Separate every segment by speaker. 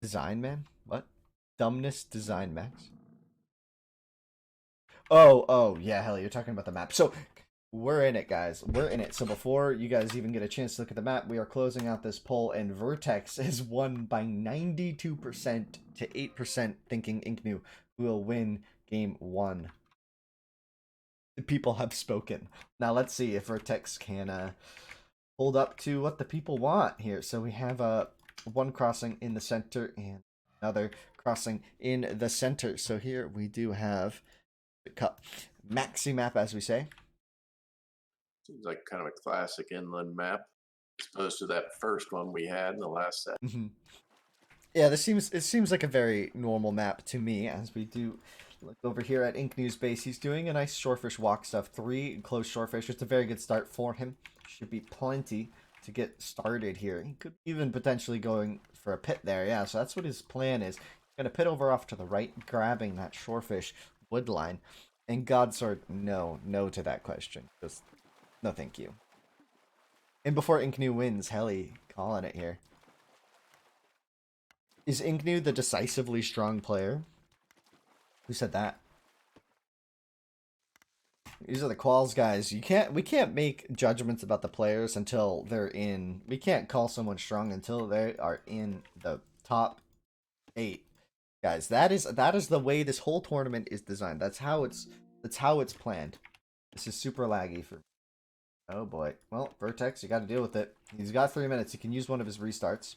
Speaker 1: Design man? What? Dumbness design max? Oh, yeah, hell, you're talking about the map. So we're in it, guys. We're in it. So before you guys even get a chance to look at the map, we are closing out this poll, and Vertex is won by 92% to 8% thinking Inknoo will win game one. The people have spoken. Now let's see if Vertex can hold up to what the people want here. So we have one crossing in the center and another crossing in the center. So here we do have the cup maxi map, as we say.
Speaker 2: Seems like kind of a classic inland map, as opposed to that first one we had in the last set.
Speaker 1: Yeah, it seems like a very normal map to me. As we do look over here at Inknoo's base, he's doing a nice shorefish walk stuff. 3 close shorefish. It's a very good start for him. Should be plenty to get started here. He could even potentially going for a pit there. Yeah, so that's what his plan is. He's gonna pit over off to the right, grabbing that shorefish wood line. And Godsword, no to that question. Just no, thank you. And before Inknoo wins, Helly calling it here. Is Inknoo the decisively strong player? Who said that? These are the Quals guys. We can't make judgments about the players until they're in. We can't call someone strong until they are in the top 8. Guys, that is the way this whole tournament is designed. That's how it's planned. This is super laggy for. Oh boy. Well, Vertex, you got to deal with it. He's got 3 minutes. He can use one of his restarts.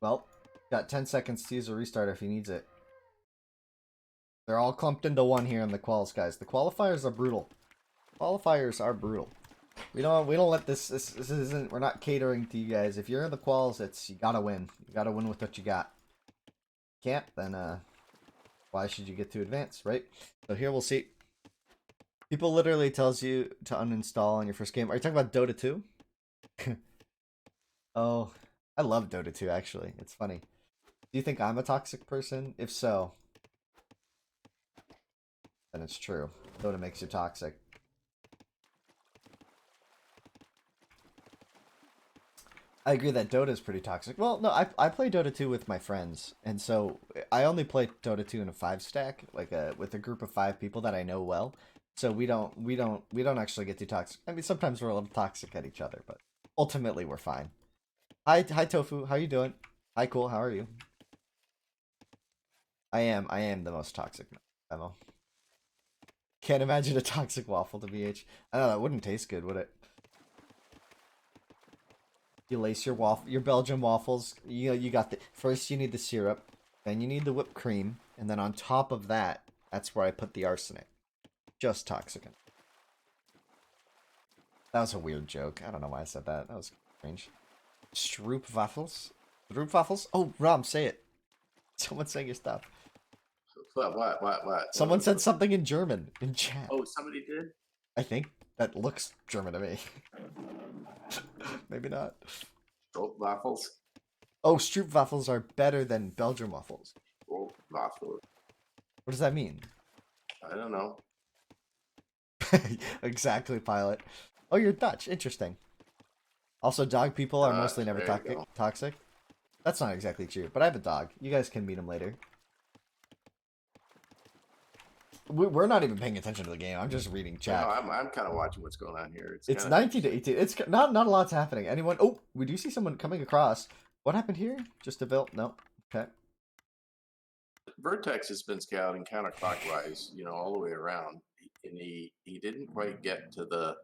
Speaker 1: Well, got 10 seconds to use a restart if he needs it. They're all clumped into one here in the quals, guys. The qualifiers are brutal. Qualifiers are brutal. We don't let this isn't, we're not catering to you guys. If you're in the quals, it's you gotta win. You gotta win with what you got. Can't, then why should you get to advance, right? So here we'll see. People literally tells you to uninstall on your first game. Are you talking about Dota 2? Oh, I love Dota 2 actually. It's funny. Do you think I'm a toxic person? If so, then it's true. Dota makes you toxic. I agree that Dota is pretty toxic. Well, no, I play Dota 2 with my friends, and so I only play Dota 2 in a 5 stack, like with a group of 5 people that I know well. So we don't actually get too toxic. I mean, sometimes we're a little toxic at each other, but ultimately we're fine. Hi Tofu, how you doing? Hi Cool, how are you? I am the most toxic memo. Can't imagine a toxic waffle to BH. I know that wouldn't taste good, would it? You lace your Belgian waffles. You got the first. You need the syrup, then you need the whipped cream, and then on top of that, that's where I put the arsenic. Just toxic. That was a weird joke. I don't know why I said that. That was strange. Stroop waffles. Stroop waffles. Oh, Rom, say it. Someone's saying your stuff.
Speaker 2: What?
Speaker 1: Someone said something in German in chat.
Speaker 2: Oh, somebody did?
Speaker 1: I think that looks German to me. Maybe not.
Speaker 2: Stroop waffles?
Speaker 1: Oh, Stroop waffles are better than Belgian waffles.
Speaker 2: Stroop waffles.
Speaker 1: What does that mean?
Speaker 2: I don't know.
Speaker 1: Exactly, pilot. Oh, you're Dutch. Interesting. Also, dog people are mostly never
Speaker 2: There you go.
Speaker 1: toxic. That's not exactly true, but I have a dog. You guys can meet him later. We're not even paying attention to the game. I'm just reading
Speaker 2: No,
Speaker 1: chat.
Speaker 2: I'm kind of watching what's going on here.
Speaker 1: It's
Speaker 2: Kind of
Speaker 1: 19 to 18. It's not a lot's happening. Anyone? Oh, we do see someone coming across. What happened here? Just a build? No. Okay.
Speaker 2: Vertex has been scouting counterclockwise, all the way around, and he didn't quite get to the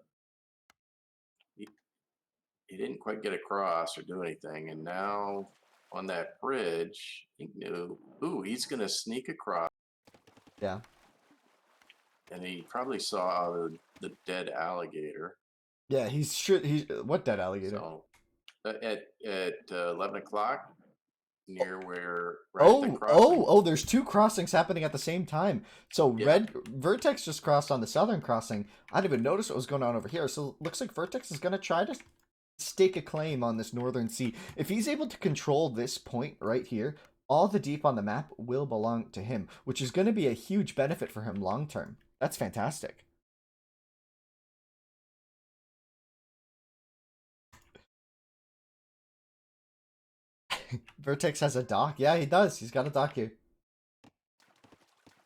Speaker 2: he didn't quite get across or do anything, and now on that bridge, Inknoo, ooh, he's gonna sneak across,
Speaker 1: Yeah.
Speaker 2: and he probably saw the dead alligator.
Speaker 1: Yeah. He's what dead alligator?
Speaker 2: So at 11 o'clock, near where right at the
Speaker 1: Oh, oh,
Speaker 2: crossing.
Speaker 1: oh, there's 2 crossings happening at the same time. So
Speaker 2: Yeah,
Speaker 1: Red Vertex just crossed on the southern crossing. I didn't even notice what was going on over here. So looks like Vertex is gonna try to stake a claim on this northern sea. If he's able to control this point right here, all the deep on the map will belong to him, which is gonna be a huge benefit for him long term. That's fantastic. Vertex has a dock. Yeah, he does. He's got a dock here.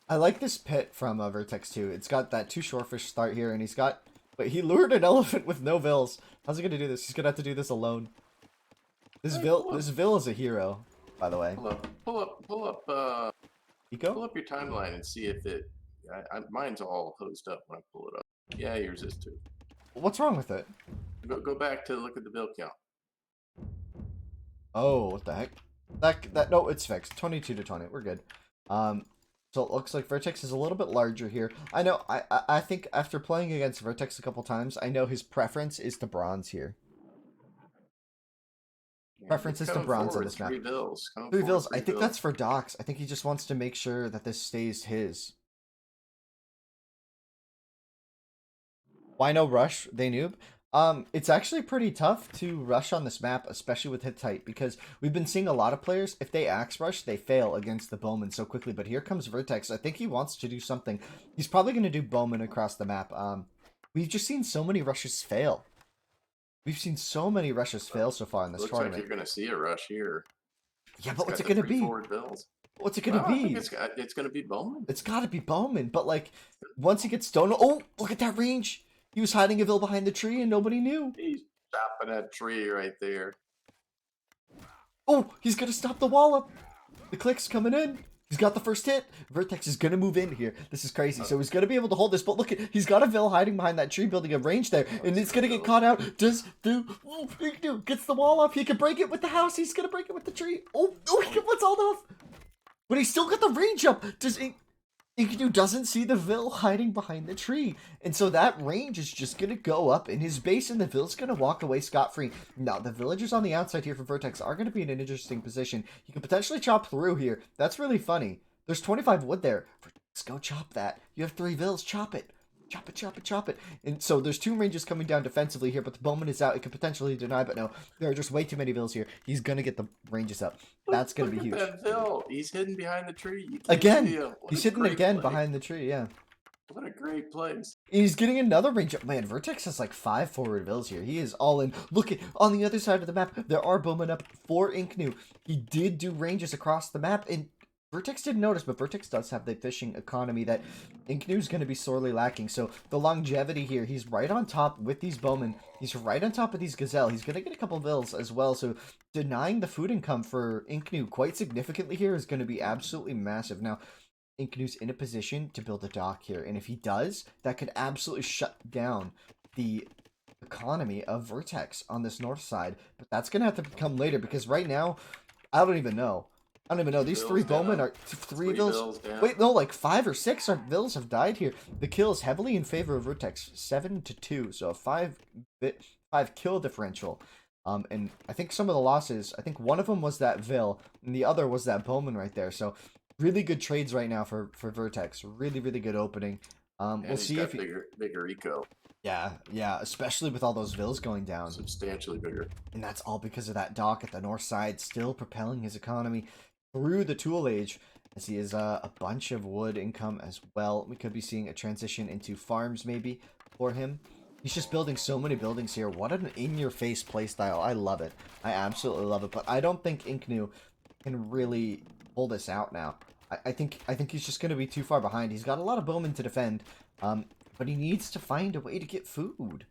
Speaker 1: I like this pit from Vertex too. It's got that 2 shorefish start here, and he's got... But he lured an elephant with no vills. How's he gonna do this? He's gonna have to do this alone. This Vil is a hero, by the way.
Speaker 2: Pull up,
Speaker 1: Eco?
Speaker 2: pull up your timeline and see if it. Mine's all hosed up when I pull it up. Yeah, yours is too.
Speaker 1: What's wrong with it?
Speaker 2: Go back to look at the bill count.
Speaker 1: Oh, what the heck? That no, it's fixed. 22 to 20. We're good. So it looks like Vertex is a little bit larger here. I know. I think after playing against Vertex a couple times, I know his preference is to bronze here. Preference is to bronze on this map.
Speaker 2: 3 bills.
Speaker 1: 3 bills. I think that's for docks. I think he just wants to make sure that this stays his. Why no rush? They noob. It's actually pretty tough to rush on this map, especially with Hittite, because we've been seeing a lot of players, if they axe rush, they fail against the Bowman so quickly. But here comes Vertex. I think he wants to do something. He's probably going to do Bowman across the map. We've just seen so many rushes fail. We've seen so many rushes fail so far in this tournament.
Speaker 2: Looks like you're going to see a rush here.
Speaker 1: Yeah, but what's it going to be? What's it going to be?
Speaker 2: It's going to be Bowman.
Speaker 1: It's got to be Bowman, but like, once he gets stoned... Oh, look at that range! He was hiding a Vil behind the tree and nobody knew.
Speaker 2: He's chopping that tree right there.
Speaker 1: Oh, he's going to stop the wall up. The click's coming in. He's got the first hit. Vertex is going to move in here. This is crazy. So he's going to be able to hold this. But look, he's got a Vil hiding behind that tree, building a range there. And it's going to get caught out. Inknoo gets the wall up. He can break it with the house. He's going to break it with the tree. Oh, he gets all off. But he's still got the range up. Inknoo doesn't see the Vil hiding behind the tree. And so that range is just going to go up in his base, and the Vil's going to walk away scot-free. Now, the villagers on the outside here for Vertex are going to be in an interesting position. You can potentially chop through here. That's really funny. There's 25 wood there. Vertex, go chop that. You have 3 Vils. Chop it. Chop it, chop it, chop it. And so there's 2 ranges coming down defensively here, but the Bowman is out. It could potentially deny, but no. There are just way too many Vils here. He's going to get the ranges up. That's going to be huge.
Speaker 2: That Vil. He's hidden behind the tree.
Speaker 1: Again. He's hidden again behind the tree, yeah.
Speaker 2: What a great place.
Speaker 1: He's getting another range up. Man, Vertex has like 5 forward Vils here. He is all in. Look at on the other side of the map. There are Bowman up for Inknoo. He did do ranges across the map, and Vertex didn't notice, but Vertex does have the fishing economy that Inknoo's going to be sorely lacking. So the longevity here, he's right on top with these Bowmen. He's right on top of these Gazelle. He's going to get a couple Vils as well. So denying the food income for Inknoo quite significantly here is going to be absolutely massive. Now, Inknoo's in a position to build a dock here. And if he does, that could absolutely shut down the economy of Vertex on this north side. But that's going to have to come later because right now, I don't even know. These 3 Bowmen are 3 Vils. Wait, no, like 5 or 6 Vils have died here. The kill is heavily in favor of Vertex, 7-2, so a 5 kill differential. And I think some of the losses, I think one of them was that Vil, and the other was that Bowman right there. So really good trades right now for Vertex. Really, really good opening. We'll see if
Speaker 2: bigger eco.
Speaker 1: Yeah, especially with all those Vils going down.
Speaker 2: Substantially bigger.
Speaker 1: And that's all because of that dock at the north side, still propelling his economy through the tool age, as he has a bunch of wood income as well. We could be seeing a transition into farms maybe for him. He's just building so many buildings here. What an in-your-face playstyle. I love it. I absolutely love it. But I don't think Inknoo can really pull this out now. I think he's just going to be too far behind. He's got a lot of Bowmen to defend, but he needs to find a way to get food.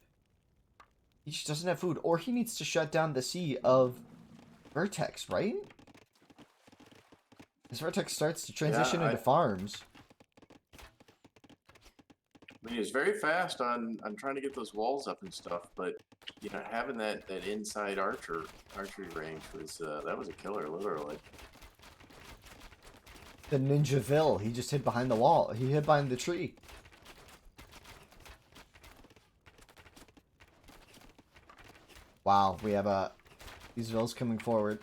Speaker 1: He just doesn't have food, or he needs to shut down the sea of Vertex, right? As Vertex starts to transition into farms.
Speaker 2: I mean, he's very fast on trying to get those walls up and stuff, but you know, having that inside archery range was that was a killer, literally.
Speaker 1: The Ninja Vil, he just hid behind the wall. He hid behind the tree. Wow, we have these Vils coming forward.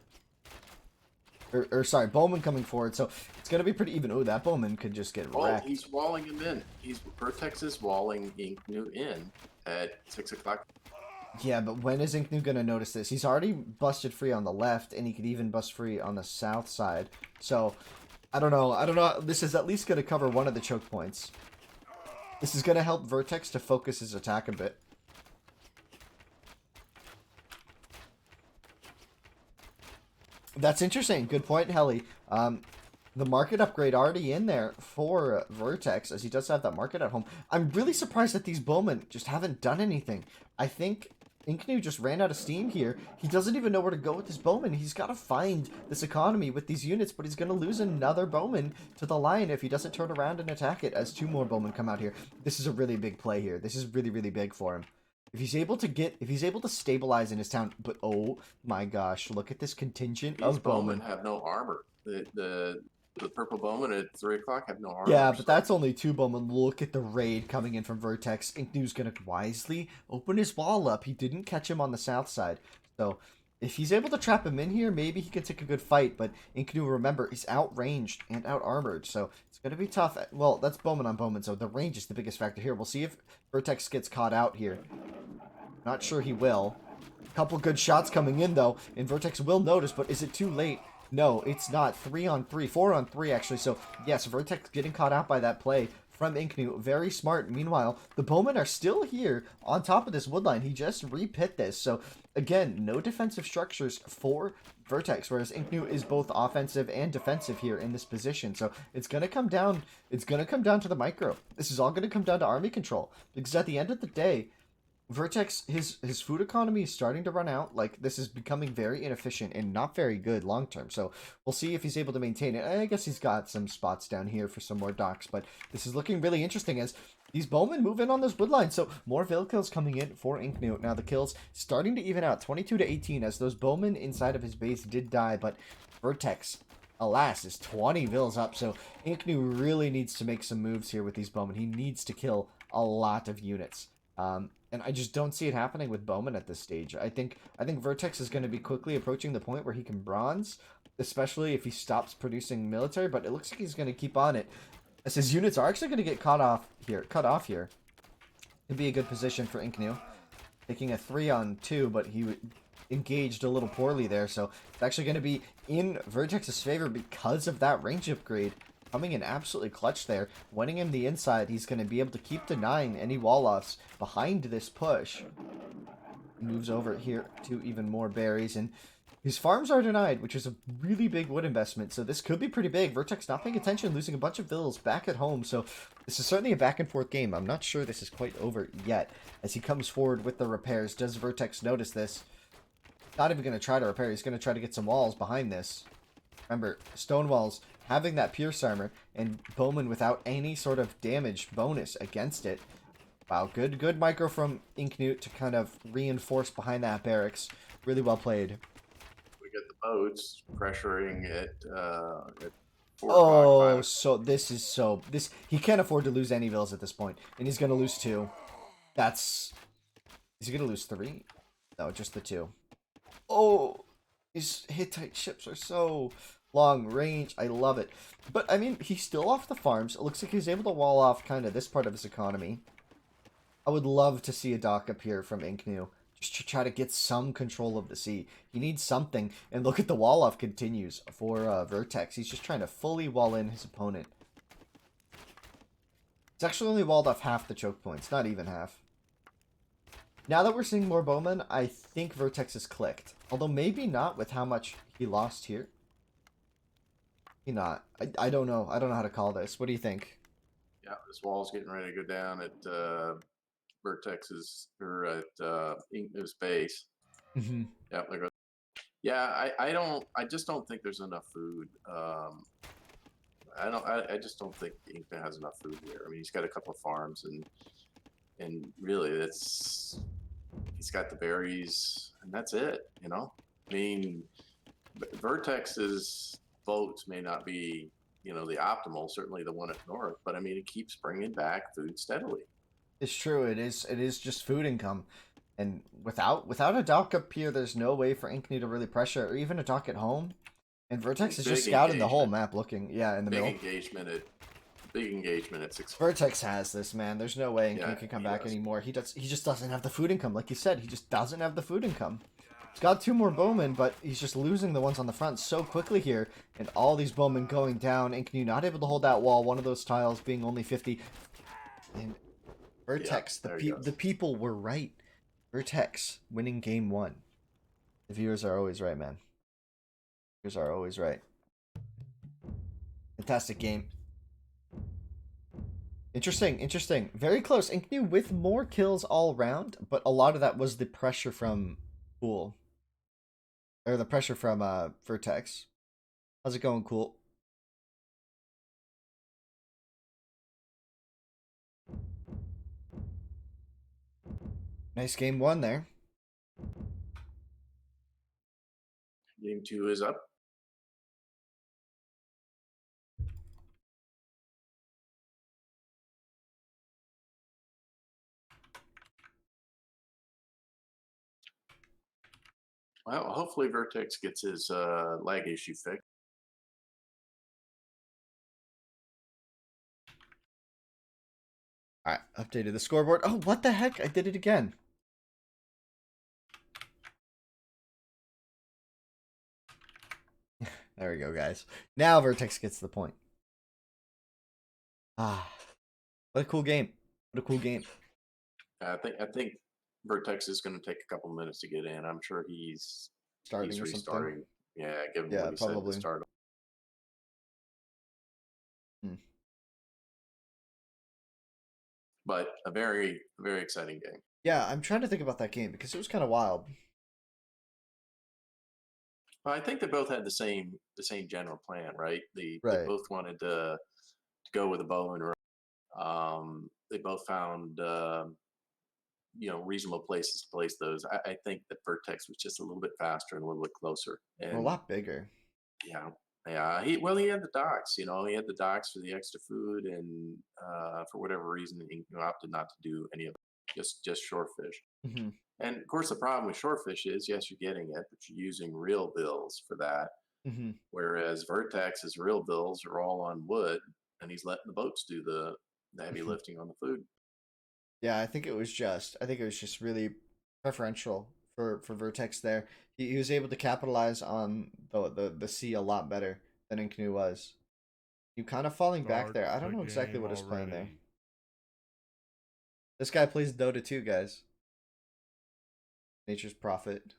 Speaker 1: Or sorry, Bowman coming forward, so it's gonna be pretty even. Oh, that Bowman could just get wrecked.
Speaker 2: He's walling him in. Vertex is walling Inknoo in at 6 o'clock.
Speaker 1: Yeah, but when is Inknoo gonna notice this? He's already busted free on the left, and he could even bust free on the south side. So, I don't know. This is at least gonna cover one of the choke points. This is gonna help Vertex to focus his attack a bit. That's interesting. Good point, Helly. The market upgrade already in there for Vertex, as he does have that market at home. I'm really surprised that these bowmen just haven't done anything. I think Inknoo just ran out of steam here. He doesn't even know where to go with his bowman. He's got to find this economy with these units, but he's going to lose another bowman to the line if he doesn't turn around and attack it as two more bowmen come out here. This is a really big play here. This is really, really big for him. If he's able to stabilize in his town, but oh my gosh, look at this contingent
Speaker 2: These
Speaker 1: of bowmen.
Speaker 2: have no armor. The purple bowmen at 3 o'clock have no
Speaker 1: Yeah,
Speaker 2: armor.
Speaker 1: but
Speaker 2: So
Speaker 1: that's only two bowmen. Look at the raid coming in from Vertex. Inknoo's gonna wisely open his wall up. He didn't catch him on the south side. So if he's able to trap him in here, maybe he can take a good fight. But Inknoo, remember, is outranged and out armored. So it's gonna be tough. Well, that's bowman on bowman. So the range is the biggest factor here. We'll see if Vertex gets caught out here. Not sure he will. Couple good shots coming in, though, and Vertex will notice, but is it too late? No, it's not. 3 on 3. 4 on 3, actually. So, yes, Vertex getting caught out by that play from Inknoo. Very smart. Meanwhile, the bowmen are still here on top of this woodline. He just repit this. So, again, no defensive structures for Vertex, whereas Inknoo is both offensive and defensive here in this position. So, it's going to come down. It's going to come down to the micro. This is all going to come down to army control. Because at the end of the day, Vertex, his food economy is starting to run out. Like, this is becoming very inefficient and not very good long term. So we'll see if he's able to maintain it. I guess he's got some spots down here for some more docks, but this is looking really interesting as these bowmen move in on this wood line. So more veil kills coming in for Inknoo. Now the kills starting to even out, 22 to 18, as those bowmen inside of his base did die, but Vertex, alas, is 20 vills up. So Inknoo really needs to make some moves here with these bowmen. He needs to kill a lot of units. And I just don't see it happening with Bowman at this stage. I think Vertex is going to be quickly approaching the point where he can bronze, especially if he stops producing military. But it looks like he's going to keep on it, as his units are actually going to get cut off here. It'd be a good position for Inknoo, taking a 3 on 2, but he engaged a little poorly there. So it's actually going to be in Vertex's favor because of that range upgrade. Coming in absolutely clutch there. Winning him the inside, he's going to be able to keep denying any wall-offs behind this push. He moves over here to even more berries, and his farms are denied, which is a really big wood investment, so this could be pretty big. Vertex not paying attention, losing a bunch of villas back at home, so this is certainly a back-and-forth game. I'm not sure this is quite over yet. As he comes forward with the repairs, does Vertex notice this? Not even going to try to repair, he's going to try to get some walls behind this. Remember, stone walls having that pierce armor and bowman without any sort of damage bonus against it. Wow, good micro from Inknoo to kind of reinforce behind that barracks. Really well played.
Speaker 2: we get the boats pressuring at 4
Speaker 1: Oh,
Speaker 2: o'clock.
Speaker 1: so this he can't afford to lose any vills at this point, and he's gonna lose 2. Is he gonna lose 3? No, just the 2. Oh, these Hittite ships are so long range. I love it. But, I mean, he's still off the farms. It looks like he's able to wall off kind of this part of his economy. I would love to see a dock appear from Inknoo, just to try to get some control of the sea. He needs something. And look at the wall off continues for Vertex. He's just trying to fully wall in his opponent. He's actually only walled off half the choke points, not even half. Now that we're seeing more bowmen, I think Vertex is clicked. Although maybe not with how much he lost here. Maybe not. I don't know. I don't know how to call this. What do you think?
Speaker 2: Yeah, this wall's getting ready to go down at Vertex's or at Inknoo's base.
Speaker 1: Mm-hmm.
Speaker 2: Yeah, there goes. Yeah, I just don't think there's enough food. I just don't think Inknoo has enough food here. I mean, he's got a couple of farms, and really, he's got the berries, and that's it. You know, I mean, Vertex's boats may not be, the optimal. Certainly the one at north, but I mean, it keeps bringing back food steadily.
Speaker 1: It's true. It is. It is just food income, and without a dock up here, there's no way for Inkney to really pressure, or even a dock at home. And Vertex is just
Speaker 2: Big
Speaker 1: scouting the whole
Speaker 2: engagement.
Speaker 1: map, looking in the
Speaker 2: Big
Speaker 1: middle.
Speaker 2: big engagement at 6.
Speaker 1: Vertex has this, man. There's no way Inkney
Speaker 2: Yeah,
Speaker 1: can come
Speaker 2: he
Speaker 1: back
Speaker 2: does.
Speaker 1: anymore. He just doesn't have the food income, like you said. He just doesn't have the food income. He's got 2 more bowmen, but he's just losing the ones on the front so quickly here, and all these bowmen going down. Inkney not able to hold that wall. One of those tiles being only 50. And Vertex,
Speaker 2: Yeah, there he
Speaker 1: the
Speaker 2: goes.
Speaker 1: people were right. Vertex winning game 1. The viewers are always right, man. Here's are always right. Fantastic game. Interesting, interesting. Very close. Inknoo with more kills all around, but a lot of that was the pressure from Cool. Or the pressure from Vertex. How's it going, Cool? Nice game one there.
Speaker 2: Game 2 is up. Well, hopefully Vertex gets his lag issue fixed.
Speaker 1: Alright, updated the scoreboard. Oh, what the heck? I did it again. There we go, guys. Now Vertex gets the point. Ah, what a cool game. What a cool game.
Speaker 2: I think Vertex is going to take a couple minutes to get in. I'm sure he's
Speaker 1: Starting or something.
Speaker 2: restarting. Yeah, given
Speaker 1: Yeah,
Speaker 2: what he said
Speaker 1: probably.
Speaker 2: at the start. But a very, very exciting game.
Speaker 1: Yeah, I'm trying to think about that game because it was kind of wild.
Speaker 2: Well, I think they both had the same general plan, right? They both wanted to go with a bow and arrow. They both found reasonable places to place those. I think that Vertex was just a little bit faster and a little bit closer, and
Speaker 1: a lot bigger.
Speaker 2: Yeah, yeah. He had the docks. He had the docks for the extra food, and for whatever reason, he opted not to do any of it. Just shorefish.
Speaker 1: Mm-hmm.
Speaker 2: And of course, the problem with shorefish is, yes, you're getting it, but you're using real bills for that.
Speaker 1: Mm-hmm.
Speaker 2: Whereas Vertex's real bills are all on wood, and he's letting the boats do the heavy lifting on the food.
Speaker 1: Yeah, I think it was just really preferential for Vertex there. He was able to capitalize on the sea a lot better than Inknoo was. You kind of falling back there. I don't know exactly what his plan there. This guy plays Dota 2, guys. Nature's Prophet.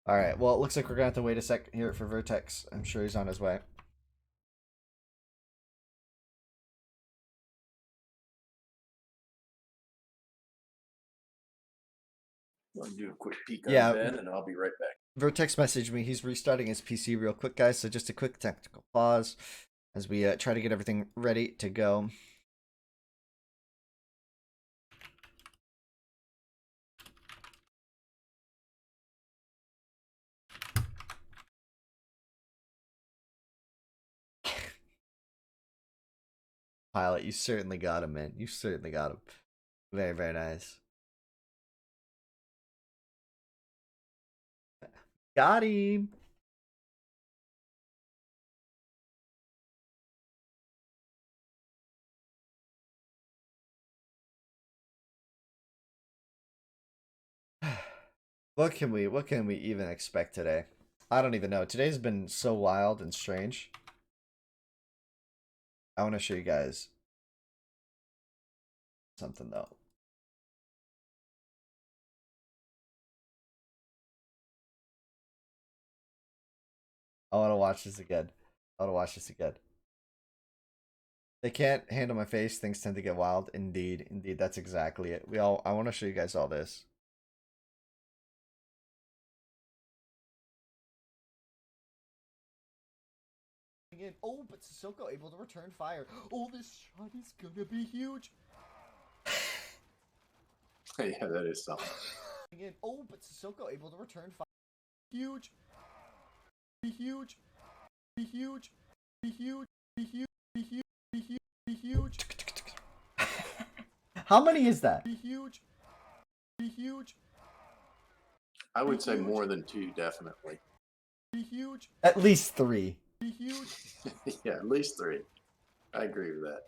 Speaker 1: All right. Well, it looks like we're gonna have to wait a sec here for Vertex. I'm sure he's on his way.
Speaker 2: I'll do a quick peek on Ben, and I'll be right back.
Speaker 1: Vertex messaged me. He's restarting his PC real quick, guys. So just a quick technical pause as we try to get everything ready to go. Pilot, you certainly got him, man. You certainly got him. Very, very nice. Got him. What can we even expect today? I don't even know. Today's been so wild and strange. I want to show you guys something though. I want to watch this again. I want to watch this again. They can't handle my face. Things tend to get wild. Indeed, indeed, that's exactly it. I want to show you guys all this. Oh, but Sissoko able to return fire. Oh, this shot is gonna be huge.
Speaker 2: Yeah, that is something.
Speaker 1: Oh, but Sissoko able to return fire. Huge. Be huge. Be huge. Be huge. Be huge. Be huge. Be huge. Be huge. How many is that? Be huge. Be huge.
Speaker 2: I would say more than 2, definitely.
Speaker 1: Be huge. At least 3. Be huge.
Speaker 2: Yeah, at least 3. I agree with that.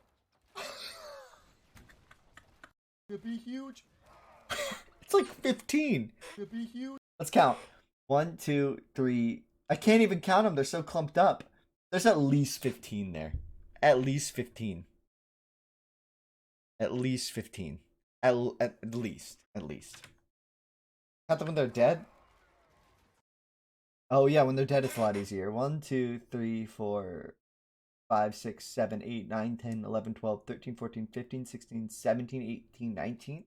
Speaker 1: Be huge. It's like 15. Be huge. Let's count. 1, 2, 3. I can't even count them. They're so clumped up. There's at least 15 there. At least 15. At least 15. At least. Count them when they're dead. Oh yeah, when they're dead, it's a lot easier. 1, 2, 3, 4, 5, 6, 7, 8, 9, 10, 11, 12, 13, 14, 15, 16, 17, 18, 19.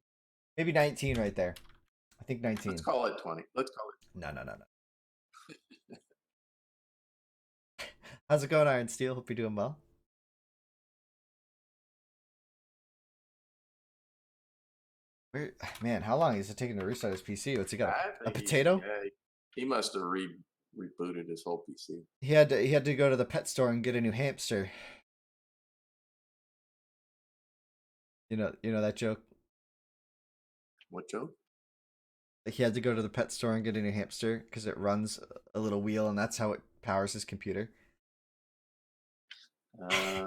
Speaker 1: Maybe 19 right there. I think
Speaker 2: Let's
Speaker 1: 19.
Speaker 2: call it 20. Let's call it.
Speaker 1: No, no, no, no. How's it going, Iron Steel? Hope you're doing well. Where, man, how long is it taking to restart his PC? What's he got?
Speaker 2: I
Speaker 1: A
Speaker 2: think
Speaker 1: potato?
Speaker 2: he must have rebooted his whole PC.
Speaker 1: He had to go to the pet store and get a new hamster. You know that joke?
Speaker 2: What, Joe?
Speaker 1: He had to go to the pet store and get a new hamster because it runs a little wheel and that's how it powers his computer.
Speaker 2: Yeah.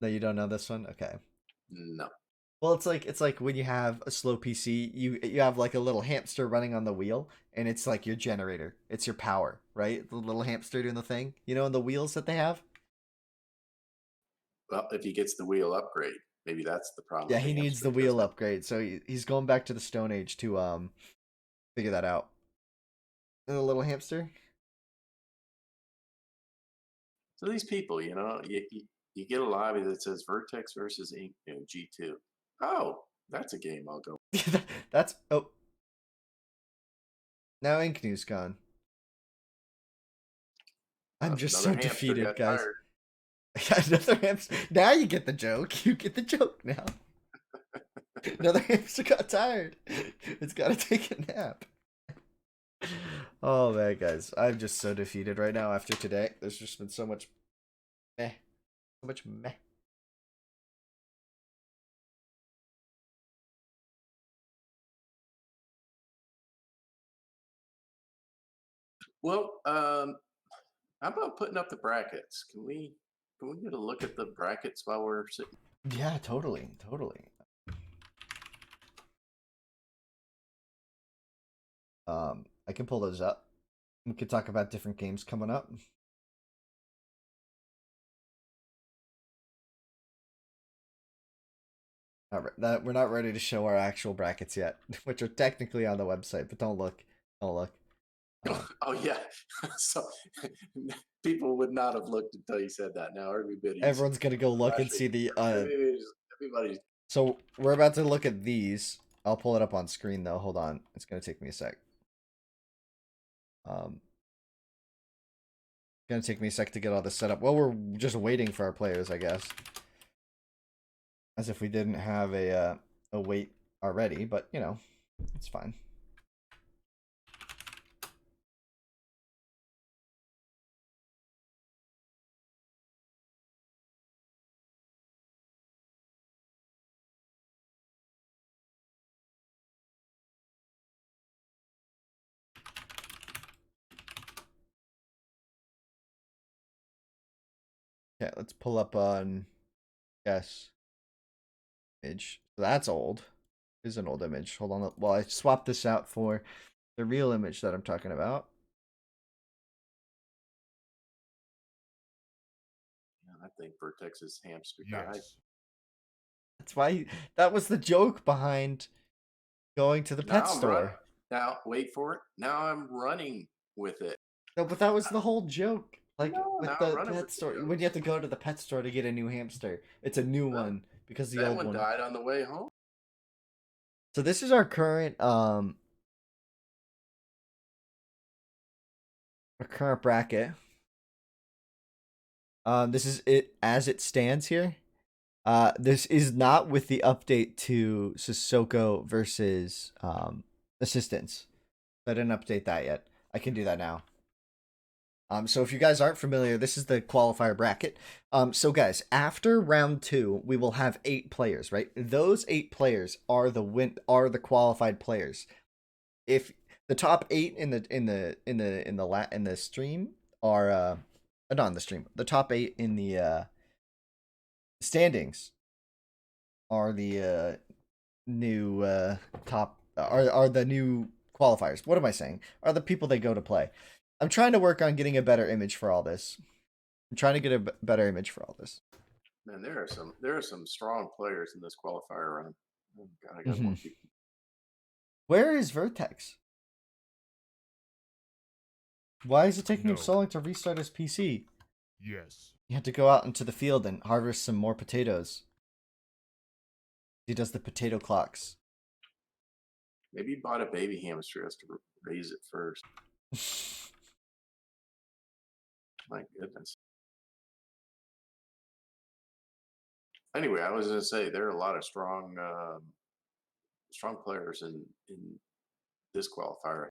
Speaker 1: No, you don't know this one? Okay.
Speaker 2: No.
Speaker 1: Well, it's like when you have a slow PC, you have like a little hamster running on the wheel, and it's like your generator. It's your power, right? The little hamster doing the thing. You know, and the wheels that they have.
Speaker 2: Well, if he gets the wheel upgrade, maybe that's the problem
Speaker 1: Yeah,
Speaker 2: with the
Speaker 1: he needs
Speaker 2: hamster.
Speaker 1: the
Speaker 2: He doesn't
Speaker 1: wheel
Speaker 2: have.
Speaker 1: upgrade, so he's going back to the Stone Age to figure that out. And the little hamster.
Speaker 2: So these people, you get a lobby that says Vertex versus Inknoo G2. Oh, that's a game I'll go.
Speaker 1: That's oh, now Inknew's gone. I'm just
Speaker 2: Another
Speaker 1: so
Speaker 2: hamster
Speaker 1: defeated,
Speaker 2: got
Speaker 1: guys.
Speaker 2: tired.
Speaker 1: Another hamster. Now you get the joke. You get the joke now. Another hamster got tired. It's got to take a nap. Oh man, guys, I'm just so defeated right now after today. There's just been so much meh, so much meh.
Speaker 2: Well, how about putting up the brackets? Can we get a look at the brackets while we're sitting?
Speaker 1: Yeah, totally, totally. I can pull those up. We could talk about different games coming up. All right, that we're not ready to show our actual brackets yet, which are technically on the website, but don't look, don't look.
Speaker 2: Oh yeah, so people would not have looked until you said that. Now everybody's
Speaker 1: Everyone's gonna go look and
Speaker 2: rushing.
Speaker 1: see the.
Speaker 2: Everybody's.
Speaker 1: So we're about to look at these. I'll pull it up on screen though. Hold on, it's gonna take me a sec. Um, Gonna take me a sec to get all this set up. Well, we're just waiting for our players, I guess. As if we didn't have a wait already, but you know, it's fine. Okay, let's pull up on yes image. So that's old. This is an old image. Hold on. Well, I swapped this out for the real image that I'm talking about.
Speaker 2: I think Vertex's hamster died.
Speaker 1: Yes. That's why that was the joke behind going to the
Speaker 2: Now
Speaker 1: pet
Speaker 2: I'm run.
Speaker 1: store.
Speaker 2: Now wait for it. Now I'm running with it.
Speaker 1: No, but that was the whole joke. Like
Speaker 2: No,
Speaker 1: with
Speaker 2: now I'm
Speaker 1: the
Speaker 2: running
Speaker 1: pet
Speaker 2: with the
Speaker 1: store, when you have
Speaker 2: jokes.
Speaker 1: to go to the pet store to get a new hamster, it's a new
Speaker 2: Well,
Speaker 1: one because the
Speaker 2: that
Speaker 1: old
Speaker 2: one
Speaker 1: one.
Speaker 2: died on the way home.
Speaker 1: So this is our current bracket. This is it as it stands here. This is not with the update to Sissoko versus Assistance. I didn't update that yet. I can do that now. So if you guys aren't familiar, this is the qualifier bracket. So guys, after round 2, we will have 8 players, right? Those 8 players are the qualified players. If the top 8 in the stream are not in the stream, the top 8 in the standings are the new top are the new qualifiers. What am I saying? Are the people they go to play. I'm trying to work on getting a better image for all this. I'm trying to get a better image for all this.
Speaker 2: Man, there are some strong players in this qualifier run. Oh, God, I got
Speaker 1: Mm-hmm.
Speaker 2: more people.
Speaker 1: Where is Vertex? Why is it taking him
Speaker 3: No.
Speaker 1: so long to restart his PC?
Speaker 3: Yes.
Speaker 1: He had to go out into the field and harvest some more potatoes. He does the potato clocks.
Speaker 2: Maybe he bought a baby hamster, has to raise it first. My goodness. Anyway, I was going to say there are a lot of strong players in this qualifier.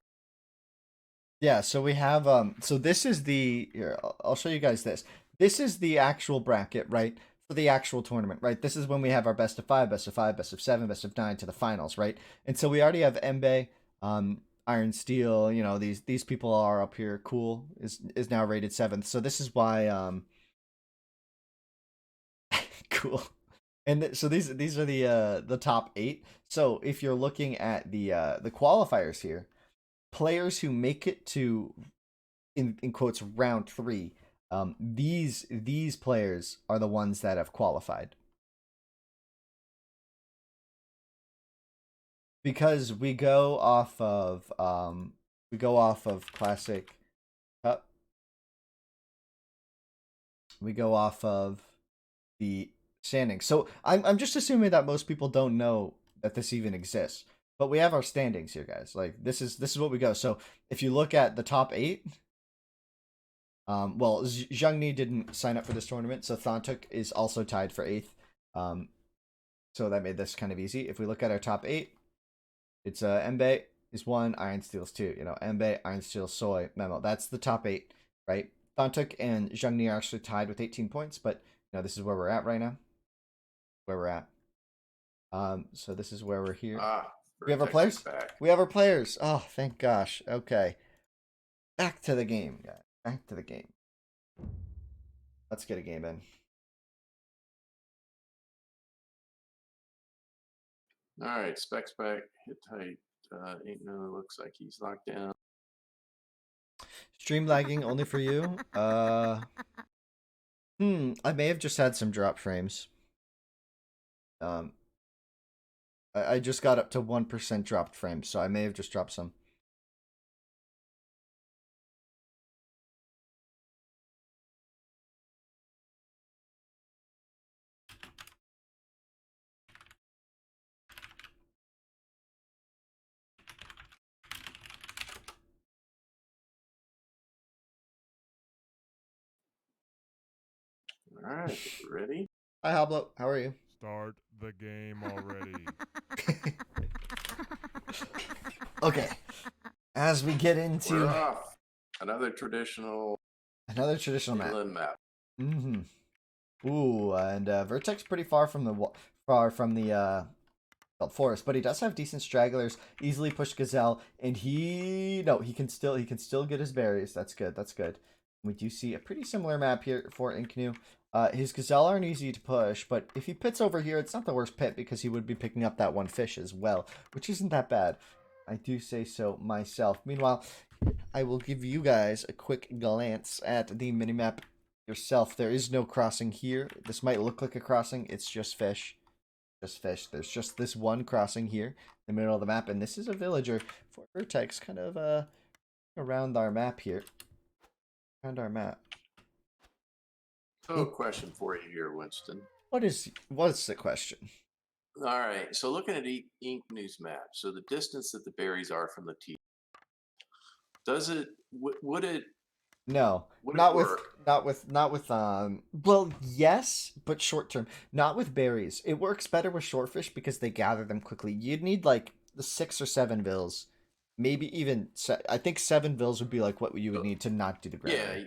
Speaker 1: Yeah, so we have so this is the here, I'll show you guys this. This is the actual bracket, right? For the actual tournament, right? This is when we have our best of 5, best of 5, best of 7, best of 9 to the finals, right? And so we already have Mbe, Iron Steel, you know, these people are up here. Cool is now rated 7th. So this is why cool. And so these are the top 8. So if you're looking at the qualifiers here, players who make it to in quotes round 3, these players are the ones that have qualified, because we go off of classic cup. We go off of the standings. So I'm just assuming that most people don't know that this even exists, but we have our standings here, guys. Like this is what we go. So if you look at the top 8, well, Zhangni didn't sign up for this tournament, so Thontuk is also tied for 8th. So that made this kind of easy. If we look at our top 8, it's Mbe is 1, Iron Steel's 2. You know, Mbe, Iron Steel, Soy, Memo. That's the top 8, right? Thontuk and Zhangni are actually tied with 18 points, but you know, this is where we're at right now. Where we're at. So this is where we're here. We have our players. We have our players. Oh, thank gosh. Okay. Back to the game, guys. Back to the game. Let's get a game in.
Speaker 2: All right, spec, hit tight. Inknoo looks like he's locked down.
Speaker 1: Stream lagging only for you. I may have just had some drop frames. I just got up to 1% dropped frames, so I may have just dropped some.
Speaker 2: All right, ready?
Speaker 1: Hi, Hoblo. How are you?
Speaker 3: Start the game already.
Speaker 1: Okay. As we get into
Speaker 2: We're off. Another traditional
Speaker 1: map.
Speaker 2: inland map.
Speaker 1: Ooh, and Vertex pretty far from the forest, but he does have decent stragglers. Easily push Gazelle, and he can still get his berries. That's good. That's good. We do see a pretty similar map here for Inknoo. His Gazelle aren't easy to push, but if he pits over here, it's not the worst pit because he would be picking up that one fish as well, which isn't that bad. I do say so myself. Meanwhile, I will give you guys a quick glance at the minimap yourself. There is no crossing here. This might look like a crossing. It's just fish. Just fish. There's just this one crossing here in the middle of the map, and this is a villager for Vertex, kind of around our map here. Around our map.
Speaker 2: So, question for you here, Winston.
Speaker 1: What's the question?
Speaker 2: All right. So, looking at Inknoo's map, so the distance that the berries are from the teeth, would it?
Speaker 1: No,
Speaker 2: Would
Speaker 1: not
Speaker 2: it
Speaker 1: with
Speaker 2: work?
Speaker 1: well, yes, but short term. Not with berries. It works better with shortfish because they gather them quickly. You'd need like the 6 or 7 vills, maybe even I think 7 vills would be like what you would need to not do the ground.
Speaker 2: Yeah.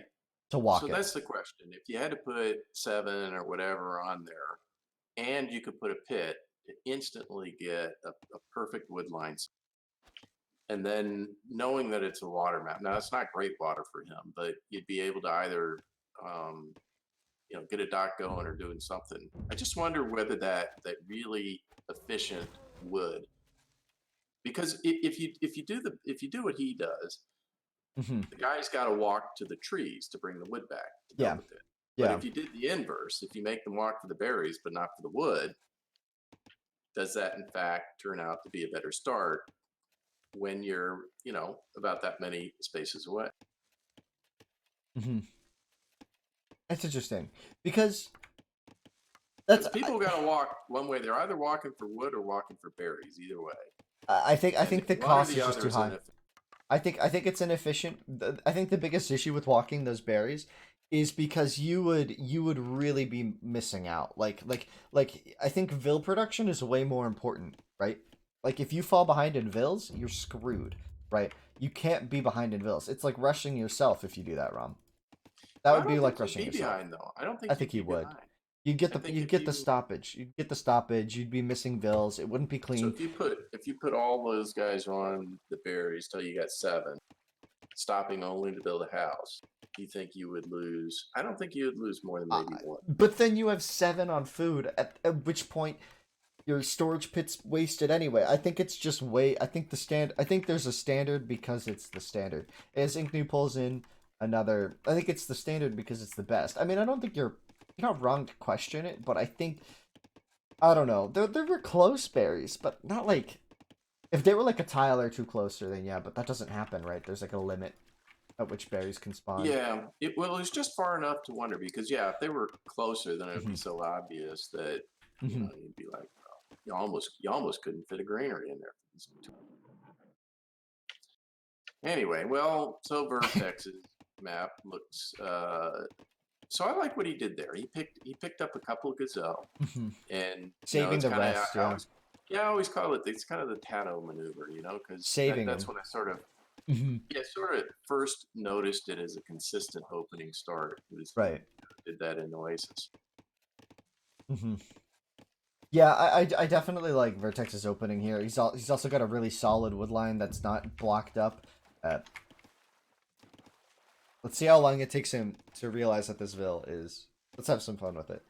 Speaker 1: To walk
Speaker 2: so
Speaker 1: it.
Speaker 2: that's the question. If you had to put 7 or whatever on there, and you could put a pit to instantly get a perfect wood line, and then knowing that it's a water map. Now it's not great water for him, but you'd be able to either get a dock going or doing something. I just wonder whether that really efficient wood, because if you do what he does, the guy's got to walk to the trees to bring the wood back to go with it. But if you did the inverse, if you make them walk for the berries but not for the wood, does that in fact turn out to be a better start when you're, about that many spaces away.
Speaker 1: That's interesting because that's
Speaker 2: People got to walk one way. They're either walking for wood or walking for berries. Either way.
Speaker 1: I think the
Speaker 2: One or
Speaker 1: cost
Speaker 2: the
Speaker 1: is just
Speaker 2: other
Speaker 1: too
Speaker 2: is
Speaker 1: high. I think it's inefficient. I think the biggest issue with walking those berries is because you would really be missing out. Like I think Vil production is way more important, right? Like if you fall behind in Vils, you're screwed, right? You can't be behind in Vils. It's like rushing yourself if you do that, Rom. That
Speaker 2: Well, I
Speaker 1: would be
Speaker 2: don't
Speaker 1: like
Speaker 2: think you'd
Speaker 1: rushing
Speaker 2: be
Speaker 1: yourself.
Speaker 2: behind though. I don't
Speaker 1: I
Speaker 2: think
Speaker 1: think
Speaker 2: you'd
Speaker 1: you
Speaker 2: be
Speaker 1: would.
Speaker 2: behind.
Speaker 1: You'd get
Speaker 2: I think
Speaker 1: you'd
Speaker 2: if
Speaker 1: get the
Speaker 2: you
Speaker 1: stoppage. You'd get the stoppage. You'd be missing Vils. It wouldn't be
Speaker 2: so
Speaker 1: clean.
Speaker 2: if you put all those guys on the berries till you got 7, stopping only to build a house, do you think you would lose? I don't think you would lose more than maybe 1.
Speaker 1: But then you have 7 on food. At which point your storage pit's wasted anyway. I think it's just way. I think I think there's a standard because it's the standard. As Inknoo pulls in another, I think it's the standard because it's the best. I mean, I don't think you're not wrong to question it, but I think I don't know. There were close berries, but not like if they were like a tile or two closer, then yeah. But that doesn't happen, right? There's like a limit at which berries can spawn.
Speaker 2: Yeah, it was just far enough to wonder because if they were closer, then it would be so obvious that you'd be like, oh, you almost couldn't fit a granary in there. Anyway, well, so Vertex's map looks. So I like what he did there. He picked up a couple of gazelle, and
Speaker 1: saving
Speaker 2: it's
Speaker 1: the
Speaker 2: kind of
Speaker 1: rest.
Speaker 2: I always call it. It's kind of the Tano maneuver, because
Speaker 1: Saving
Speaker 2: that's
Speaker 1: them.
Speaker 2: when I sort of first noticed it as a consistent opening start. It was
Speaker 1: Right.
Speaker 2: Did that in Oasis.
Speaker 1: Yeah, I definitely like Vertex's opening here. He's also got a really solid wood line that's not blocked up. Let's see how long it takes him to realize that this Vil is. Let's have some fun with it.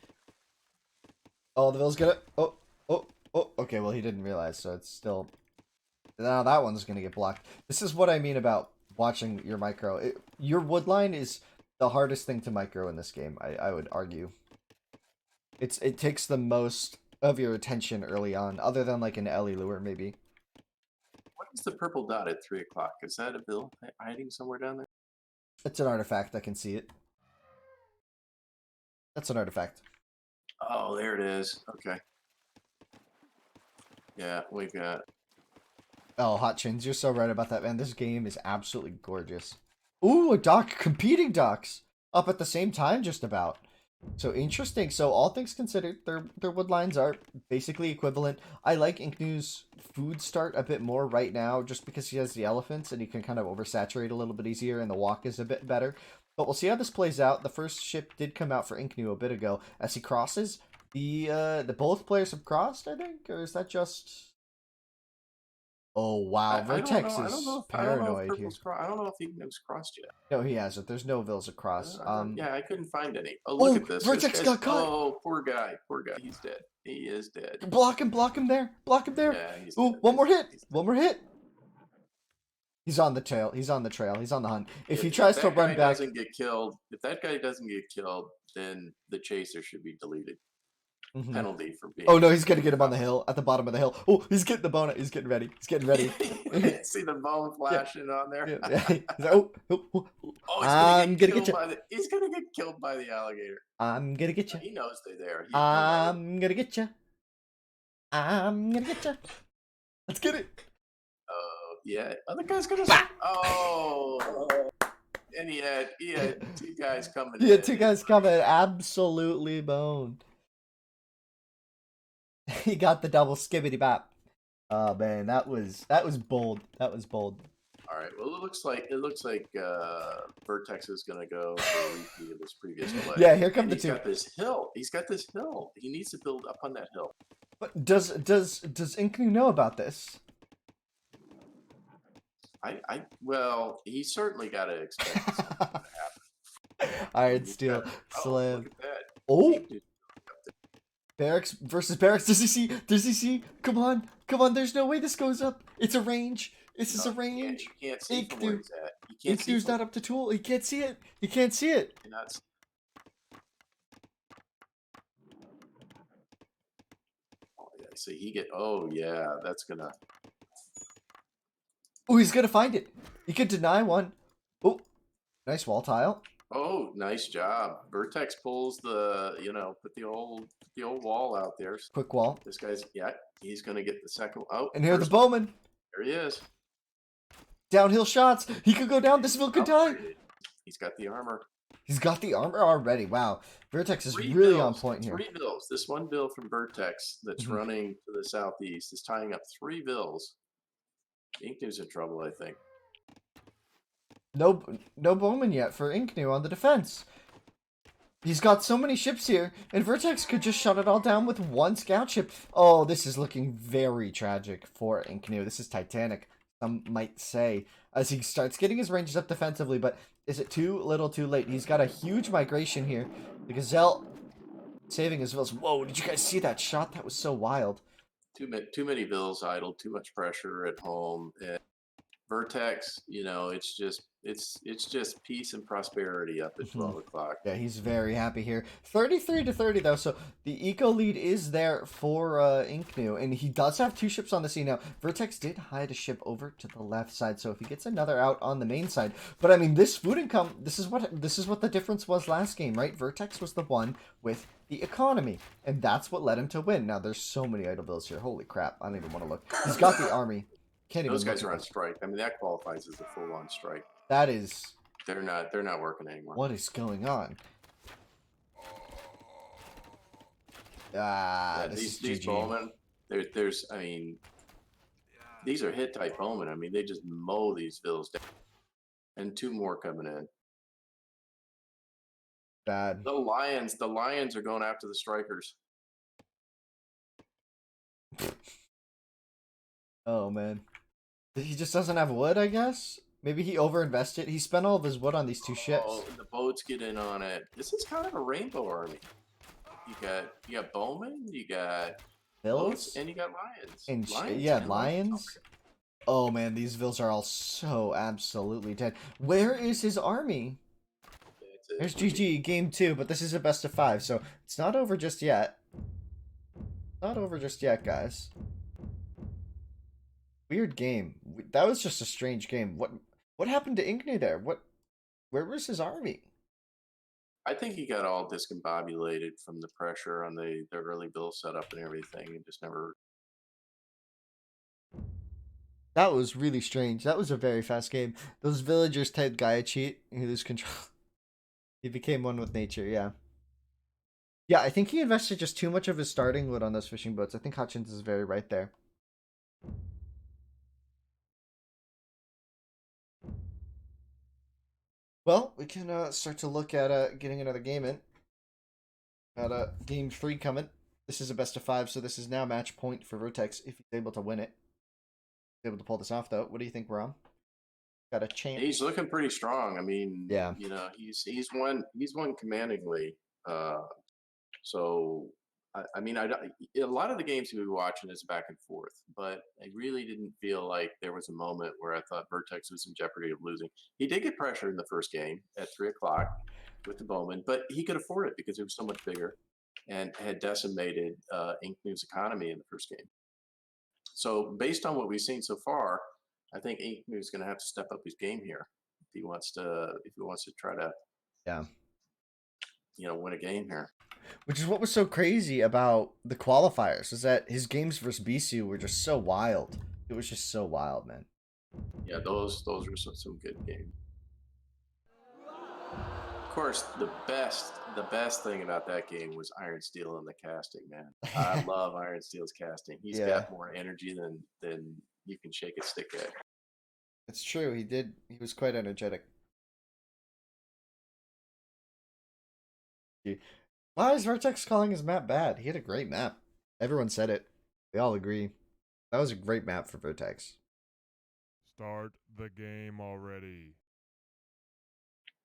Speaker 1: Oh, the Vil's gonna. Oh. Okay, well he didn't realize, so it's still. Now that one's gonna get blocked. This is what I mean about watching your micro. Your wood line is the hardest thing to micro in this game. I would argue. It takes the most of your attention early on, other than like an Ellie lure maybe.
Speaker 2: What is the purple dot at 3 o'clock? Is that a Vil hiding somewhere down there?
Speaker 1: It's an artifact. I can see it. That's an artifact.
Speaker 2: Oh, there it is. Okay. Yeah, we got.
Speaker 1: Oh, Hot Chins, you're so right about that, man. This game is absolutely gorgeous. Ooh, a dock, competing docks up at the same time, just about. So interesting. So all things considered, their wood lines are basically equivalent. I like Inknoo's food start a bit more right now, just because he has the elephants and he can kind of oversaturate a little bit easier, and the walk is a bit better. But we'll see how this plays out. The first ship did come out for Inknoo a bit ago. As he crosses, the both players have crossed, I think, or is that just? Oh wow, Vertex is paranoid here.
Speaker 2: I don't know if Inknoo's crossed yet.
Speaker 1: No, he hasn't. There's no Vils across.
Speaker 2: Yeah, I couldn't find any. Oh, look at this.
Speaker 1: Vertex got caught.
Speaker 2: Oh, poor guy. He's dead. He is dead.
Speaker 1: Block him there. Yeah,
Speaker 2: he's
Speaker 1: ooh,
Speaker 2: dead.
Speaker 1: one more hit. He's on the trail. He's on the hunt. If he tries to run back,
Speaker 2: if that guy doesn't get killed, then the chaser should be deleted. Penalty for being.
Speaker 1: Oh no, he's gonna get him on the hill, at the bottom of the hill. Oh, he's getting the bone. He's getting ready. See
Speaker 2: the bone flashing on there. He's gonna get killed by the alligator.
Speaker 1: I'm gonna get you.
Speaker 2: He knows they're there.
Speaker 1: I'm gonna get you. Let's get it.
Speaker 2: Oh yeah, other guy's gonna. Oh. And he had 2 guys coming.
Speaker 1: He had 2 guys coming. Absolutely boned. He got the double skibbity bop. Oh man, that was bold. All
Speaker 2: right. Well, it looks like Vertex is gonna go for a repeat of his previous play.
Speaker 1: Yeah, here come the 2.
Speaker 2: He's got this hill. He needs to build up on that hill.
Speaker 1: But does Inknoo know about this?
Speaker 2: Well, he certainly got to expect something to happen.
Speaker 1: All right, Steel Slam.
Speaker 2: Look at that.
Speaker 1: Oh. Barracks versus Barracks. Does he see? Come on. There's no way this goes up. It's a range. This is a range.
Speaker 2: You can't see from where he's at.
Speaker 1: Inknoo's not up to tool. He can't see it.
Speaker 2: Oh yeah. See, he get. Oh yeah. That's gonna.
Speaker 1: Oh, he's gonna find it. He could deny one. Oh, nice wall tile.
Speaker 2: Oh, nice job. Vertex pulls the, put the old wall out there.
Speaker 1: Quick wall.
Speaker 2: This guy's, yeah, he's going to get the second. Oh,
Speaker 1: And here the
Speaker 2: first one.
Speaker 1: bowman.
Speaker 2: There he is.
Speaker 1: Downhill shots. He could go down. This bill could die.
Speaker 2: He's got the armor.
Speaker 1: He's got the armor already. Wow. Vertex is
Speaker 2: Three
Speaker 1: really
Speaker 2: bills,
Speaker 1: on point here.
Speaker 2: 3 bills. This one bill from Vertex that's running to the southeast is tying up 3 bills. Inknoo's in trouble, I think.
Speaker 1: No bowman yet for Inknoo on the defense. He's got so many ships here, and Vertex could just shut it all down with one scout ship. Oh, this is looking very tragic for Inknoo. This is Titanic, some might say, as he starts getting his ranges up defensively, but is it too little too late? He's got a huge migration here. The Gazelle saving his vills. Whoa, did you guys see that shot? That was so wild.
Speaker 2: Too many bills idle, too much pressure at home. And Vertex, it's just peace and prosperity up at 12 o'clock.
Speaker 1: Yeah, he's very happy here. 33-30 though, so the eco lead is there for Inknoo, and he does have 2 ships on the sea now. Vertex did hide a ship over to the left side, so if he gets another out on the main side, but I mean, this food income, this is what the difference was last game, right? Vertex was the one with the economy, and that's what led him to win. Now there's so many idle bills here. Holy crap! I don't even want to look. He's got the army. Can't even.
Speaker 2: Those guys are on strike. I mean, that qualifies as a full-on strike.
Speaker 1: That is.
Speaker 2: They're not working anymore.
Speaker 1: What is going on? Ah,
Speaker 2: these bowmen. There's. I mean, these are hit type bowmen. I mean, they just mow these vills down, and 2 more coming in.
Speaker 1: Bad.
Speaker 2: The lions are going after the strikers.
Speaker 1: Oh man, he just doesn't have wood, I guess. Maybe he overinvested. He spent all of his wood on these 2 ships.
Speaker 2: Oh, the boats get in on it. This is kind of a rainbow army. You got bowmen, you got boats, and you got lions.
Speaker 1: And lions. Okay. Oh man, these vills are all so absolutely dead. Where is his army? There's GG, game 2, but this is a best of 5, so it's not over just yet. Not over just yet, guys. Weird game. That was just a strange game. What happened to Inknoo there? Where was his army?
Speaker 2: I think he got all discombobulated from the pressure on the early bill setup and everything, and just never.
Speaker 1: That was really strange. That was a very fast game. Those villagers typed Gaia cheat. He lose control. He became one with nature. Yeah. Yeah, I think he invested just too much of his starting wood on those fishing boats. I think Hutchins is very right there. Well, we can start to look at getting another game in. Got game 3 coming. This is a best of 5, so this is now match point for Vertex if he's able to win it. He's able to pull this off, though. What do you think, Rom? Got a chance.
Speaker 2: He's looking pretty strong. I mean,
Speaker 1: yeah,
Speaker 2: he's won commandingly. So I mean, a lot of the games we were watching is back and forth, but I really didn't feel like there was a moment where I thought Vertex was in jeopardy of losing. He did get pressure in the first game at 3 o'clock with the bowman, but he could afford it because it was so much bigger and had decimated Inknoo's economy in the first game. So based on what we've seen so far, I think Inknoo's going to have to step up his game here if he wants to try to win a game here.
Speaker 1: Which is what was so crazy about the qualifiers, is that his games versus Bisu were just so wild. It was just so wild, man.
Speaker 2: Yeah, those were some good games. Of course, the best thing about that game was Iron Steel and the casting, man. I love Iron Steel's casting. He's got more energy than you can shake a stick at.
Speaker 1: It's true. He was quite energetic. Why is Vertex calling his map bad? He had a great map. Everyone said it. They all agree. That was a great map for Vertex.
Speaker 3: Start the game already.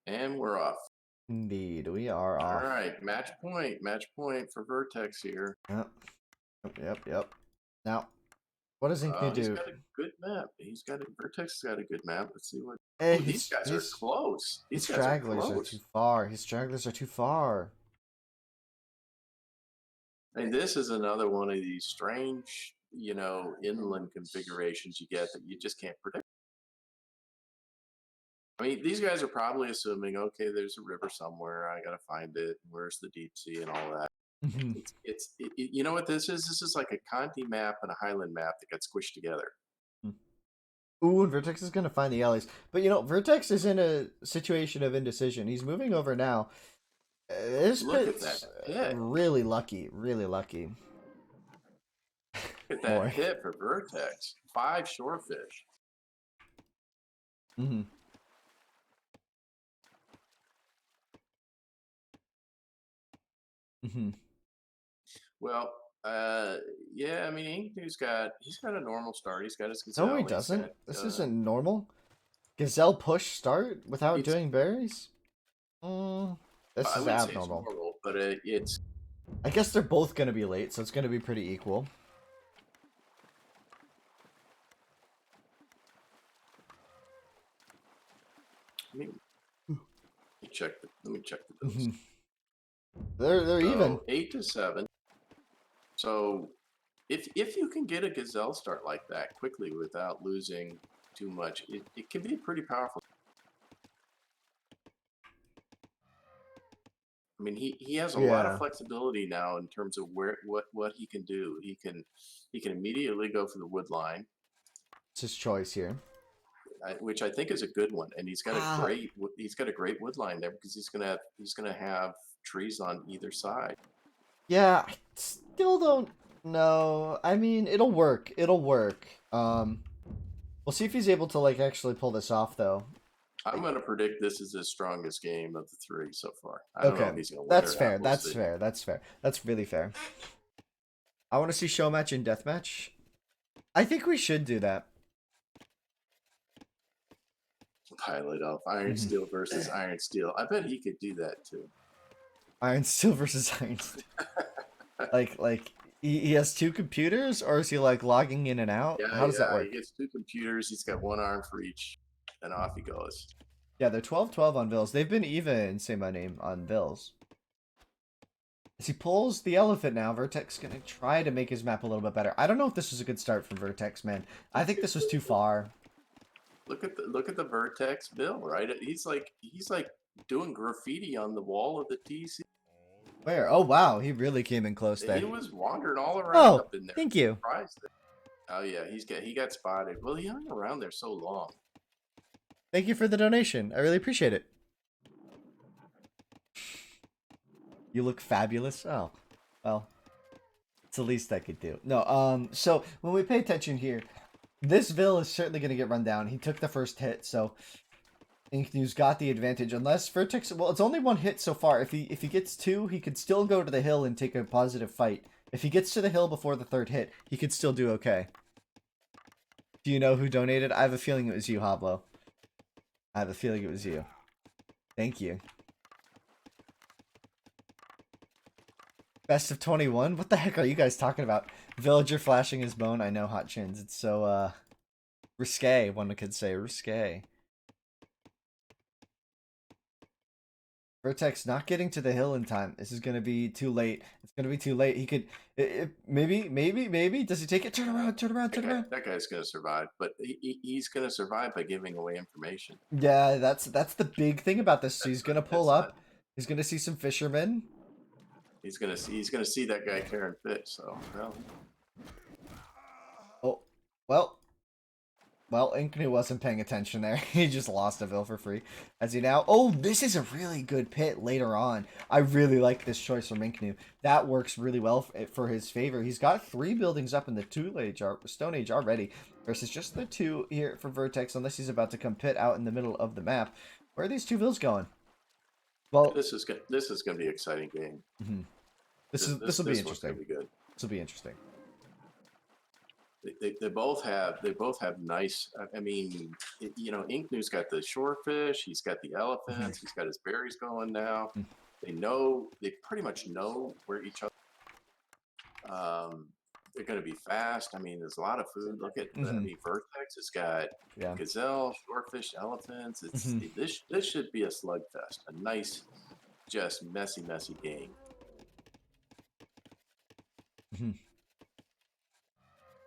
Speaker 2: And we're off.
Speaker 1: Indeed, we are off.
Speaker 2: All right, match point for Vertex here.
Speaker 1: Yep. Now, what does Inknoo do?
Speaker 2: He's got a good map. Vertex has got a good map. Let's see what.
Speaker 1: Hey,
Speaker 2: these guys are close.
Speaker 1: His stragglers are too far. His stragglers are too far.
Speaker 2: And this is another one of these strange, inland configurations you get that you just can't predict. I mean, these guys are probably assuming, okay, there's a river somewhere. I got to find it. Where's the deep sea and all that?
Speaker 1: Mhm.
Speaker 2: You know what this is? This is like a Conti map and a Highland map that got squished together.
Speaker 1: Ooh, and Vertex is gonna find the alleys, but Vertex is in a situation of indecision. He's moving over now. This
Speaker 2: Look at that
Speaker 1: pit's
Speaker 2: pit.
Speaker 1: really lucky, really lucky.
Speaker 2: Look at
Speaker 1: More.
Speaker 2: that pit for Vertex. 5 shorefish.
Speaker 1: Mm-hmm. Mm-hmm.
Speaker 2: Well, yeah, I mean, he's got a normal start. He's got his
Speaker 1: No, he
Speaker 2: gazelle. He's
Speaker 1: doesn't.
Speaker 2: got
Speaker 1: This isn't normal. Gazelle push start without
Speaker 2: it's.
Speaker 1: doing berries? This
Speaker 2: I
Speaker 1: is
Speaker 2: wouldn't say it's
Speaker 1: abnormal.
Speaker 2: normal, but it's.
Speaker 1: I guess they're both gonna be late, so it's gonna be pretty equal.
Speaker 2: Let me check the bills.
Speaker 1: They're even.
Speaker 2: So 8 to 7. So if you can get a gazelle start like that quickly without losing too much, it can be pretty powerful. I mean, he has a lot of
Speaker 1: Yeah,
Speaker 2: flexibility now in terms of what he can do. He can immediately go for the wood line,
Speaker 1: it's his choice here.
Speaker 2: which I think is a good one. And
Speaker 1: Ah,
Speaker 2: he's got a great wood line there because he's gonna have trees on either side.
Speaker 1: yeah, I still don't know. I mean, it'll work. It'll work. We'll see if he's able to like actually pull this off though.
Speaker 2: I'm gonna predict this is his strongest game of the 3 so far. I don't know
Speaker 1: Okay,
Speaker 2: if he's gonna win
Speaker 1: that's
Speaker 2: or
Speaker 1: fair.
Speaker 2: not. We'll
Speaker 1: That's
Speaker 2: see.
Speaker 1: fair. That's fair. That's really fair. I want to see show match and death match. I think we should do that.
Speaker 2: Pilot of Iron
Speaker 1: Mhm.
Speaker 2: Steel versus Iron Steel. I bet he could do that too.
Speaker 1: Iron Steel versus Iron Steel. Like he has two computers, or is he like logging in and out?
Speaker 2: Yeah,
Speaker 1: How does that
Speaker 2: yeah. He
Speaker 1: work?
Speaker 2: gets 2 computers. He's got 1 arm for each, and off he goes.
Speaker 1: Yeah, they're 12-12 on Bills. They've been even, say my name, on Bills. As he pulls the elephant now, Vertex gonna try to make his map a little bit better. I don't know if this was a good start from Vertex, man. I think this was too far.
Speaker 2: Look at the Vertex bill, right? He's like doing graffiti on the wall of the TC.
Speaker 1: Where? Oh wow, he really came in close there.
Speaker 2: He was wandering all around
Speaker 1: Oh,
Speaker 2: up in there.
Speaker 1: thank you.
Speaker 2: Surprised. Oh yeah, he got spotted. Well, he hung around there so long.
Speaker 1: Thank you for the donation. I really appreciate it. You look fabulous. Oh, well, it's the least I could do. No, so when we pay attention here, this Vil is certainly going to get run down. He took the first hit, so Inknoo's got the advantage. Unless Vertex, well, it's only 1 hit so far. If he gets 2, he could still go to the hill and take a positive fight. If he gets to the hill before the 3rd hit, he could still do okay. Do you know who donated? I have a feeling it was you, Hablo. I have a feeling it was you. Thank you. Best of 21? What the heck are you guys talking about? Villager flashing his bone? I know, Hot Chins. It's so, risque, one could say. Risque. Vertex not getting to the hill in time. This is gonna be too late. It's gonna be too late. He could... maybe. Does he take it? Turn around.
Speaker 2: That guy's gonna survive, but he's gonna survive by giving away information.
Speaker 1: Yeah, that's the big thing about this. So he's gonna pull
Speaker 2: That's
Speaker 1: up. He's gonna see some fishermen.
Speaker 2: He's gonna see that guy carrying fish. So well,
Speaker 1: Oh, well, Inknoo wasn't paying attention there. He just lost a Vil for free. As he now... Oh, this is a really good pit later on. I really like this choice from Inknoo. That works really well for his favor. He's got 3 buildings up in the Stone Age already, versus just the 2 here for Vertex, unless he's about to come pit out in the middle of the map. Where are these 2 Vils going? Well,
Speaker 2: this is gonna be an exciting game.
Speaker 1: This will be
Speaker 2: This one's
Speaker 1: interesting.
Speaker 2: gonna be good.
Speaker 1: This will be interesting.
Speaker 2: They both have nice. I mean, Inknoo's got the shorefish. He's got the elephants. He's got his berries going now. They pretty much know where each other. They're going to be fast. I mean, there's a lot of food. Look at I mean, Vertex has got gazelle, shorefish, elephants. This should be a slugfest. A nice, just messy game.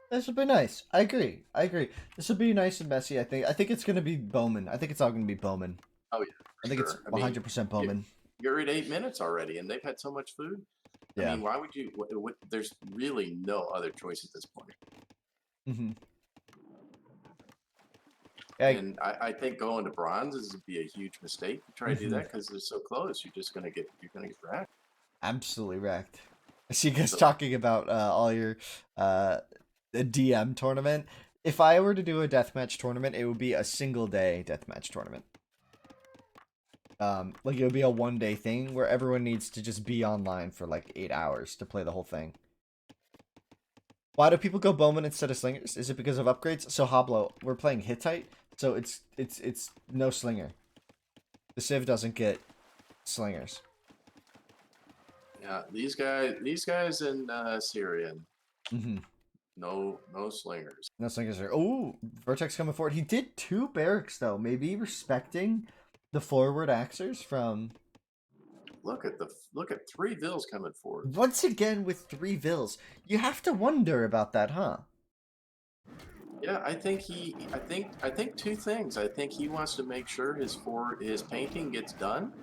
Speaker 1: This would be nice. I agree. I agree. This would be nice and messy. I think it's gonna be Bowman. I think it's all gonna be Bowman.
Speaker 2: Oh yeah,
Speaker 1: I
Speaker 2: for
Speaker 1: think it's
Speaker 2: sure. I mean,
Speaker 1: 100%
Speaker 2: you-
Speaker 1: Bowman.
Speaker 2: you're at 8 minutes already, and they've had so much food. I
Speaker 1: Yeah.
Speaker 2: mean, why would you? There's really no other choice at this point.
Speaker 1: Mm-hmm.
Speaker 2: And I think going to bronze is be a huge mistake to try to do
Speaker 1: Mhm.
Speaker 2: that because they're so close. You're gonna get wrecked.
Speaker 1: Absolutely wrecked. I see you guys
Speaker 2: So
Speaker 1: talking about all your the DM tournament. If I were to do a deathmatch tournament, it would be a single day deathmatch tournament. Like it would be a 1 day thing where everyone needs to just be online for like 8 hours to play the whole thing. Why do people go Bowman instead of slingers? Is it because of upgrades? So Hoblo, we're playing Hittite, so it's no slinger. The Civ doesn't get slingers.
Speaker 2: yeah, these guys in Syria,
Speaker 1: Mm-hmm.
Speaker 2: no slingers.
Speaker 1: No slingers are. Oh, Vertex coming forward. He did 2 barracks though. Maybe respecting the forward axers from
Speaker 2: Look at 3 vills coming forward.
Speaker 1: once again with 3 vills. You have to wonder about that, huh?
Speaker 2: Yeah, I think 2 things. I think he wants to make sure his painting gets done,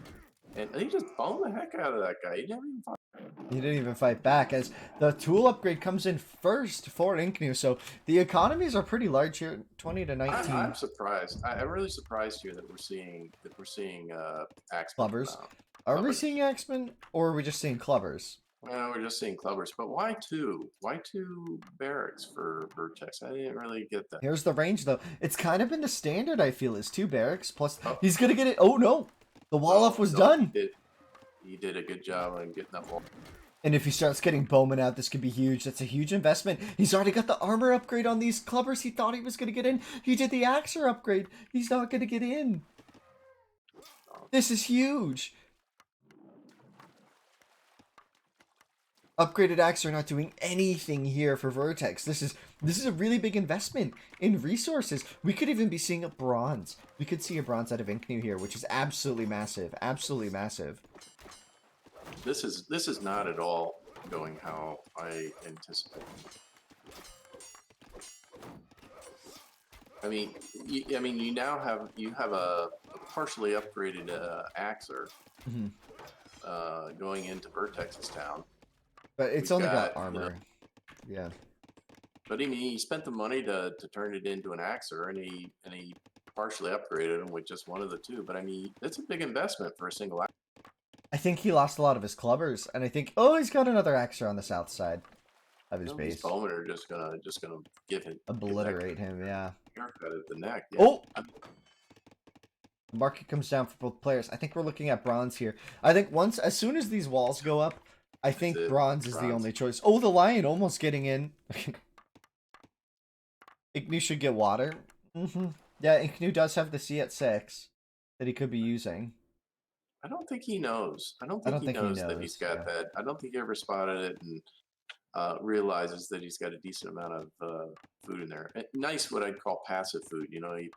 Speaker 2: and he just boned the heck out of that guy. He never even fought.
Speaker 1: He didn't even fight back as the tool upgrade comes in first for Inknoo. So the economies are pretty large here, 20 to 19.
Speaker 2: I'm surprised. I'm really surprised here that we're seeing Axemen
Speaker 1: Clubbers.
Speaker 2: come out.
Speaker 1: Are we
Speaker 2: Clubbers.
Speaker 1: seeing Axemen or are we just seeing clubbers?
Speaker 2: Well, we're just seeing clubbers, but why two? Why 2 barracks for Vertex? I didn't really get that.
Speaker 1: Here's the range though. It's kind of been the standard, I feel, is 2 barracks plus
Speaker 2: Oh.
Speaker 1: he's gonna get it. Oh no. The wall off was
Speaker 2: No,
Speaker 1: done.
Speaker 2: He did a good job on getting that wall.
Speaker 1: And if he starts getting Bowman out, this could be huge. That's a huge investment. He's already got the armor upgrade on these clubbers. He thought he was going to get in. He did the Axer upgrade. He's not going to get in. This is huge. Upgraded Axer not doing anything here for Vertex. This is a really big investment in resources. We could even be seeing a bronze. We could see a bronze out of Inknoo here, which is absolutely massive. Absolutely massive.
Speaker 2: This is not at all going how I anticipated. I mean, you now have a partially upgraded Axer going into Vertex's town.
Speaker 1: But it's only got armor. Yeah.
Speaker 2: But I mean, he spent the money to turn it into an Axer, and he partially upgraded him with just one of the 2. But I mean, it's a big investment for a single Axer.
Speaker 1: I think he lost a lot of his clubbers, and I think he's got another Axer on the south side of his base.
Speaker 2: These bowmen are just gonna give him
Speaker 1: Obliterate him, yeah.
Speaker 2: Haircut at the neck. Yeah.
Speaker 1: Oh, market comes down for both players. I think we're looking at bronze here. I think as soon as these walls go up, I think bronze is the only choice. Oh, the lion almost getting in. Inknoo should get water. Yeah, Inknoo does have the C at 6 that he could be using.
Speaker 2: I don't think he knows. I don't think he knows that he's got that. I don't think he ever spotted it and realizes that he's got a decent amount of food in there. Nice, what I'd call passive food. You know, you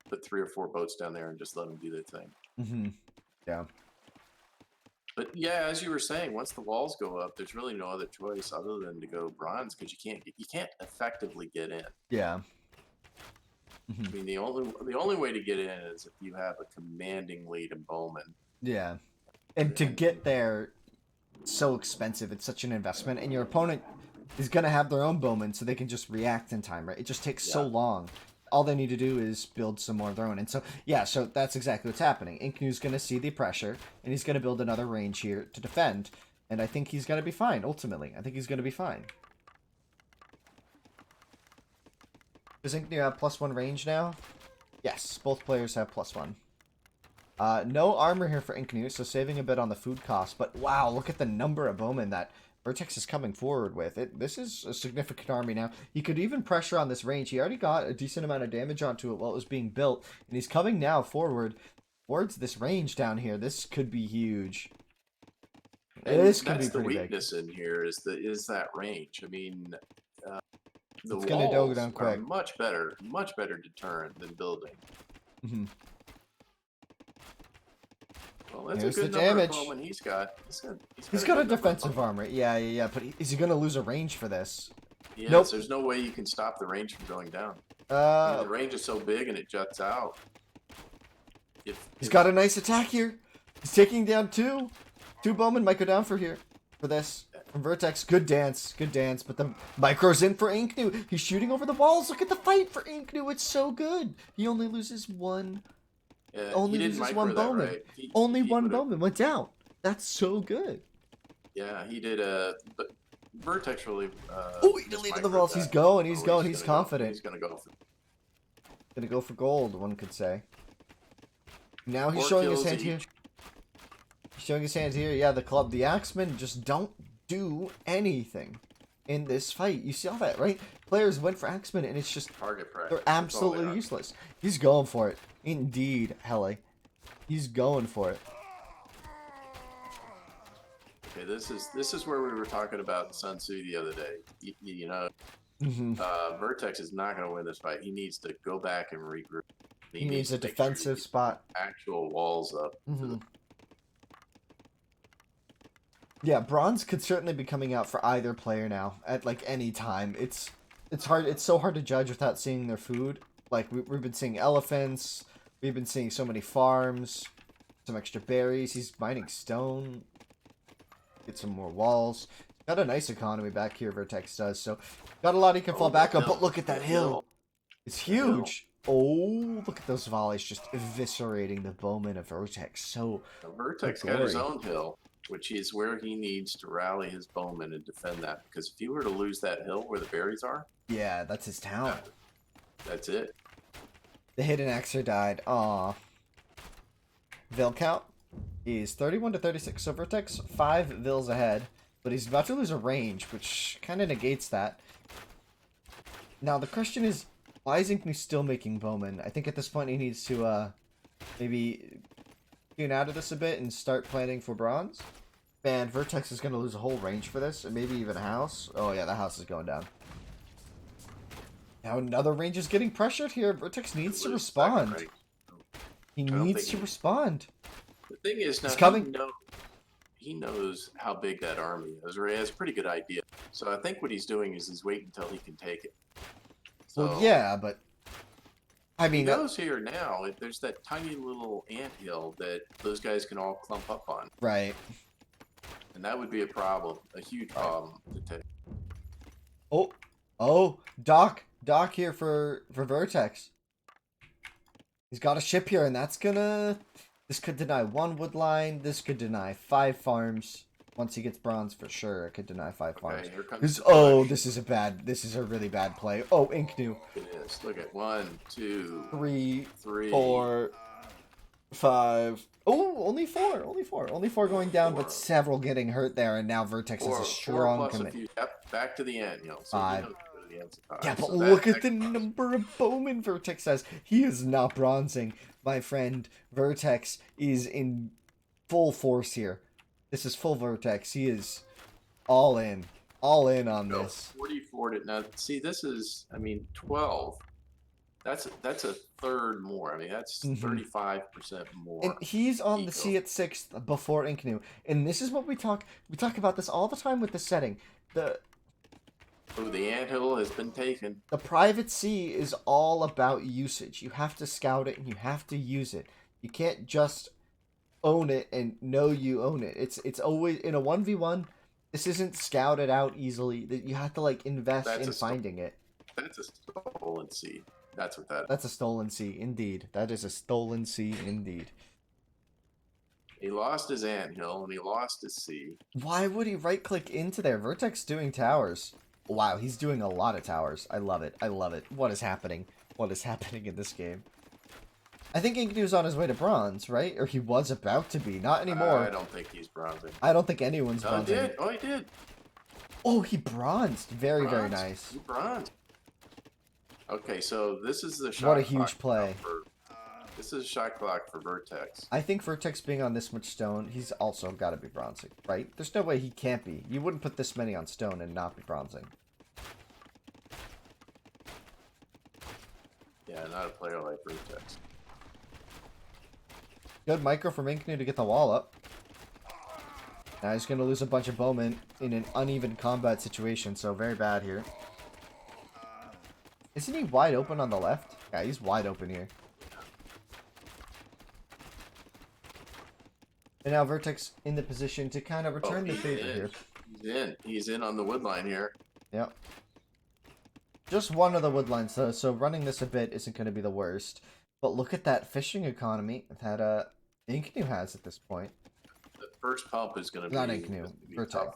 Speaker 2: put 3 or 4 boats down there and just let them do their thing.
Speaker 1: Yeah.
Speaker 2: But yeah, as you were saying, once the walls go up, there's really no other choice other than to go bronze because you can't effectively get in.
Speaker 1: Yeah.
Speaker 2: I mean, the only way to get in is if you have a commanding lead in Bowman.
Speaker 1: Yeah. And to get there, it's so expensive. It's such an investment. And your opponent is going to have their own bowmen, so they can just react in time, right? It just takes so long. All they need to do is build some more of their own. And so, yeah, so that's exactly what's happening. Inknoo's going to see the pressure, and he's going to build another range here to defend. And I think he's going to be fine, ultimately. I think he's going to be fine. Does Inknoo have +1 range now? Yes, both players have +1. No armor here for Inknoo, so saving a bit on the food cost. But wow, look at the number of bowmen that Vertex is coming forward with. This is a significant army now. He could even pressure on this range. He already got a decent amount of damage onto it while it was being built. And he's coming now forward towards this range down here. This could be huge. This could be pretty big. That's the
Speaker 2: weakness in here is that range. I mean, the
Speaker 1: it's gonna go down
Speaker 2: are
Speaker 1: quick.
Speaker 2: much better deterrent than building. Well, that's
Speaker 1: Here's
Speaker 2: a good
Speaker 1: the
Speaker 2: number
Speaker 1: damage.
Speaker 2: of bowmen he's got.
Speaker 1: He's got a defensive armor. Yeah. But is he gonna lose a range for this?
Speaker 2: Yes,
Speaker 1: Nope.
Speaker 2: there's no way you can stop the range from going down. I mean, the range is so big and it juts out.
Speaker 1: He's got a nice attack here. He's taking down two. Two bowmen might go down for this. From Vertex. Good dance. But the micro's in for Inknoo. He's shooting over the walls. Look at the fight for Inknoo. It's so good. He only loses one. Only loses one bowman.
Speaker 2: Right.
Speaker 1: Only one bowman went down. That's so good.
Speaker 2: Yeah, he did but Vertex really.
Speaker 1: Oh, he deleted the walls. He's going. He's confident.
Speaker 2: He's gonna go.
Speaker 1: Gonna go for gold. One could say. Now he's showing his hand here. He's showing his hand here. Yeah, the Axemen just don't do anything in this fight. You see all that, right? Players went for Axemen, and it's just
Speaker 2: target practice.
Speaker 1: They're absolutely useless. He's going for it. Indeed, Helle. He's going for it.
Speaker 2: Okay, this is where we were talking about Sun Tzu the other day. You know, Vertex is not going to win this fight. He needs to go back and regroup.
Speaker 1: He needs a defensive spot.
Speaker 2: Actual walls up.
Speaker 1: Yeah, bronze could certainly be coming out for either player now at like any time. It's hard. It's so hard to judge without seeing their food. Like we've been seeing elephants. We've been seeing so many farms. Some extra berries. He's mining stone. Get some more walls. Got a nice economy back here, Vertex does. So got a lot he can fall back on. But look at that hill. It's huge. Oh, look at those volleys just eviscerating the bowman of Vertex. So
Speaker 2: Vertex got his own hill, which is where he needs to rally his bowmen and defend that. Because if you were to lose that hill where the berries are,
Speaker 1: yeah, that's his town.
Speaker 2: That's it.
Speaker 1: The hidden Xer died. Aw. Vil count is 31 to 36. So Vertex 5 Vils ahead, but he's about to lose a range, which kind of negates that. Now the question is, why is Inknoo still making bowmen? I think at this point he needs to maybe tune out of this a bit and start planning for bronze. Man, Vertex is going to lose a whole range for this, and maybe even a house. Oh yeah, the house is going down. Now another range is getting pressured here. Vertex needs to respond. He needs to respond.
Speaker 2: The thing is, now
Speaker 1: he's coming.
Speaker 2: He knows how big that army is, or he has a pretty good idea. So I think what he's doing is he's waiting until he can take it. So,
Speaker 1: well, yeah, but I mean,
Speaker 2: he knows here now. There's that tiny little anthill that those guys can all clump up on.
Speaker 1: Right.
Speaker 2: And that would be a problem, a huge problem to take.
Speaker 1: Oh, Doc here for Vertex. He's got a ship here, and that's gonna. This could deny 1 wood line. This could deny 5 farms. Once he gets bronze, for sure, it could deny 5 farms.
Speaker 2: Here comes
Speaker 1: this is a really bad play. Oh, Inknoo.
Speaker 2: It is. Look at 1, 2,
Speaker 1: 3,
Speaker 2: 3,
Speaker 1: 4, 5. Oh, only 4. Only 4 going down, but several getting hurt there, and now Vertex is a strong commit.
Speaker 2: Yep, back to the end. You know, so
Speaker 1: 5. Yeah, but
Speaker 2: so
Speaker 1: look at the number of bowmen Vertex has. He is not bronzing, my friend. Vertex is in full force here. This is full Vertex. He is all in on this.
Speaker 2: 44 to now. See, this is, I mean, 12. That's a third more. I mean, that's 35% more.
Speaker 1: And he's on the sea at 6th before Inknoo. And this is what we talk about this all the time with the setting.
Speaker 2: The anthill has been taken.
Speaker 1: The private sea is all about usage. You have to scout it and you have to use it. You can't just own it and know you own it. It's always in a 1v1. This isn't scouted out easily. That you have to like invest in finding it.
Speaker 2: That's a stolen sea. That's what that.
Speaker 1: That's a stolen sea, indeed. That is a stolen sea, indeed.
Speaker 2: He lost his anthill and he lost his sea.
Speaker 1: Why would he right-click into there? Vertex doing towers. Wow, he's doing a lot of towers. I love it. What is happening? What is happening in this game? I think Inknoo's on his way to bronze, right? Or he was about to be. Not anymore.
Speaker 2: I don't think he's bronzing.
Speaker 1: I don't think anyone's bronzing.
Speaker 2: He did. Oh, he did.
Speaker 1: Oh, he bronzed. Very nice.
Speaker 2: He bronzed. Okay, so this is the shot.
Speaker 1: What a huge play.
Speaker 2: This is a shot clock for Vertex.
Speaker 1: I think Vertex being on this much stone, he's also got to be bronzing, right? There's no way he can't be. You wouldn't put this many on stone and not be bronzing.
Speaker 2: Yeah, not a player like Vertex.
Speaker 1: Good micro from Inknoo to get the wall up. Now he's going to lose a bunch of bowmen in an uneven combat situation, so very bad here. Isn't he wide open on the left? Yeah, he's wide open here. And now Vertex in the position to kind of return the favor here.
Speaker 2: He's in on the wood line here.
Speaker 1: Yep. Just one of the wood lines though, so running this a bit isn't going to be the worst. But look at that fishing economy that Inknoo has at this point.
Speaker 2: The first pump is going to be
Speaker 1: not Inknoo, Vertex.
Speaker 2: Tough.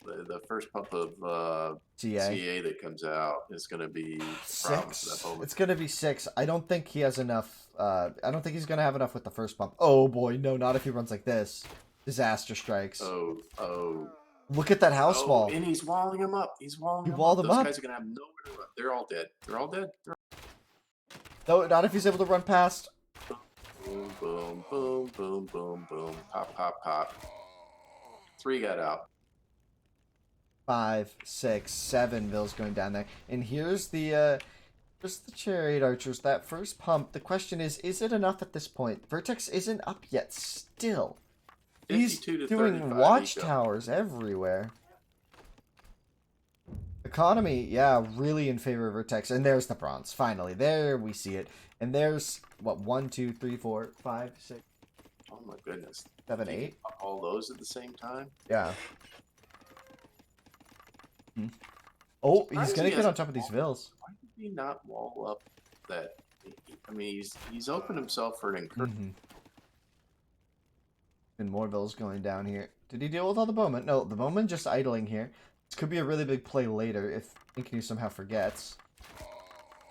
Speaker 2: The first pump of CA that comes out is going to be
Speaker 1: 6. It's going to be 6. I don't think he has enough. I don't think he's going to have enough with the first pump. Oh boy, no, not if he runs like this. Disaster strikes.
Speaker 2: Oh.
Speaker 1: Look at that house wall.
Speaker 2: And he's walling him up. He's walling him
Speaker 1: walled
Speaker 2: up.
Speaker 1: him
Speaker 2: Those
Speaker 1: up.
Speaker 2: guys are going to have nowhere to run. They're all dead. They're all dead.
Speaker 1: No, not if he's able to run past.
Speaker 2: Boom, boom, boom, boom, boom, boom. Pop, pop, pop. 3 got out.
Speaker 1: 5, 6, 7 bills going down there. And here's the chariot archers. That first pump. The question is it enough at this point? Vertex isn't up yet still. He's doing watchtowers everywhere. Economy, yeah, really in favor of Vertex. And there's the bronze. Finally, there we see it. And there's, what, 1, 2, 3, 4, 5, 6.
Speaker 2: Oh my goodness.
Speaker 1: 7, 8.
Speaker 2: All those at the same time?
Speaker 1: Yeah. Oh, he's gonna get on top of these vills.
Speaker 2: Why did he not wall up that? I mean, he's opened himself for an incursion.
Speaker 1: And more vills going down here. Did he deal with all the bowmen? No, the bowmen just idling here. This could be a really big play later if Inknoo somehow forgets.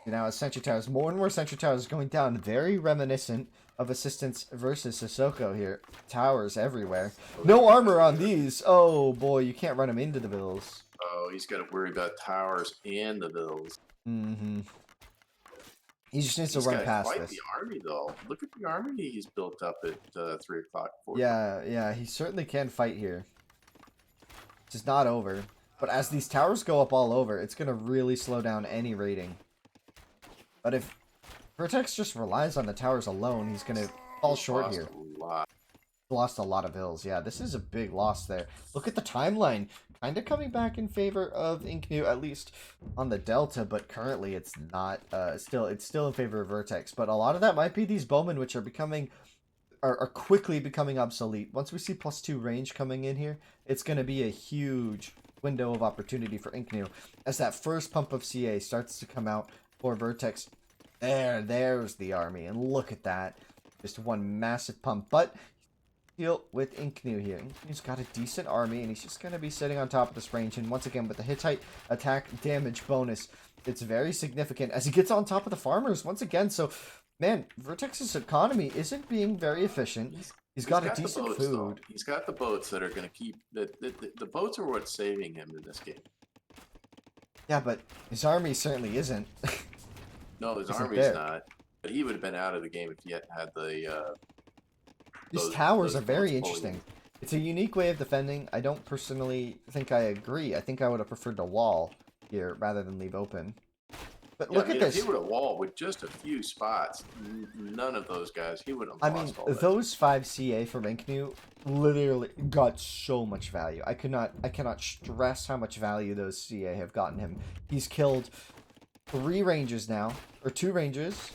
Speaker 1: You know, as sentry towers, more and more sentry towers going down. Very reminiscent of Assistance versus Sissoko here. Towers everywhere. No armor on these. Oh boy, you can't run him into the vills.
Speaker 2: Oh, he's got to worry about towers and the vills.
Speaker 1: He just needs to run past
Speaker 2: quite
Speaker 1: this.
Speaker 2: The army, though. Look at the army he's built up at 3 o'clock.
Speaker 1: Yeah, he certainly can fight here. It's not over. But as these towers go up all over, it's going to really slow down any raiding. But if Vertex just relies on the towers alone, he's going to fall short here. Lost a lot of hills. Yeah, this is a big loss there. Look at the timeline. Kind of coming back in favor of Inknoo, at least on the Delta, but currently it's not. It's still in favor of Vertex. But a lot of that might be these bowmen, which are quickly becoming obsolete. Once we see +2 range coming in here, it's going to be a huge window of opportunity for Inknoo as that first pump of CA starts to come out for Vertex. There's the army, and look at that. Just one massive pump, but deal with Inknoo here. Inknoo's got a decent army, and he's just going to be sitting on top of this range. And once again, with the Hittite attack damage bonus, it's very significant as he gets on top of the farmers once again. So, man, Vertex's economy isn't being very efficient. He's got a decent
Speaker 2: boats,
Speaker 1: food.
Speaker 2: Though. He's got the boats that are going to keep... The boats are what's saving him in this game.
Speaker 1: Yeah, but his army certainly isn't.
Speaker 2: No, his army's not. But he would have been out of the game if he hadn't had the...
Speaker 1: These towers are very interesting. It's a unique way of defending. I don't personally think I agree. I think I would have preferred to wall here rather than leave open. But look at this.
Speaker 2: If he would have walled with just a few spots, none of those guys, he would have lost all that.
Speaker 1: Those 5 CA from Inknoo literally got so much value. I cannot stress how much value those CA have gotten him. He's killed 3 ranges now, or 2 ranges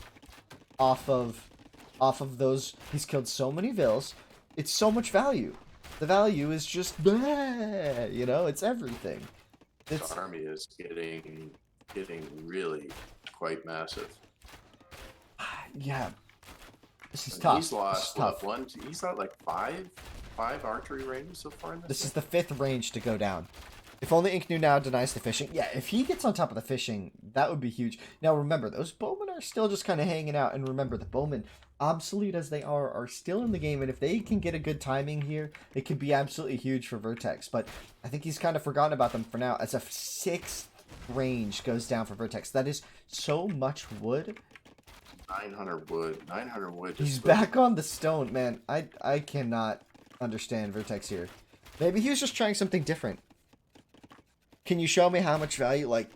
Speaker 1: off of those. He's killed so many vills. It's so much value. The value is just, you know, it's everything.
Speaker 2: This army is getting really quite massive.
Speaker 1: Yeah, this is tough.
Speaker 2: He's lost he's got like five archery ranges so far in this.
Speaker 1: This is the 5th range to go down. If only Inknoo now denies the fishing. Yeah, if he gets on top of the fishing, that would be huge. Now remember, those bowmen are still just kind of hanging out. And remember, the bowmen, obsolete as they are still in the game. And if they can get a good timing here, it could be absolutely huge for Vertex. But I think he's kind of forgotten about them for now. As a 6th range goes down for Vertex. That is so much wood.
Speaker 2: 900 wood. 900 wood.
Speaker 1: He's back on the stone, man. I cannot understand Vertex here. Maybe he was just trying something different. Can you show me how much value? Like,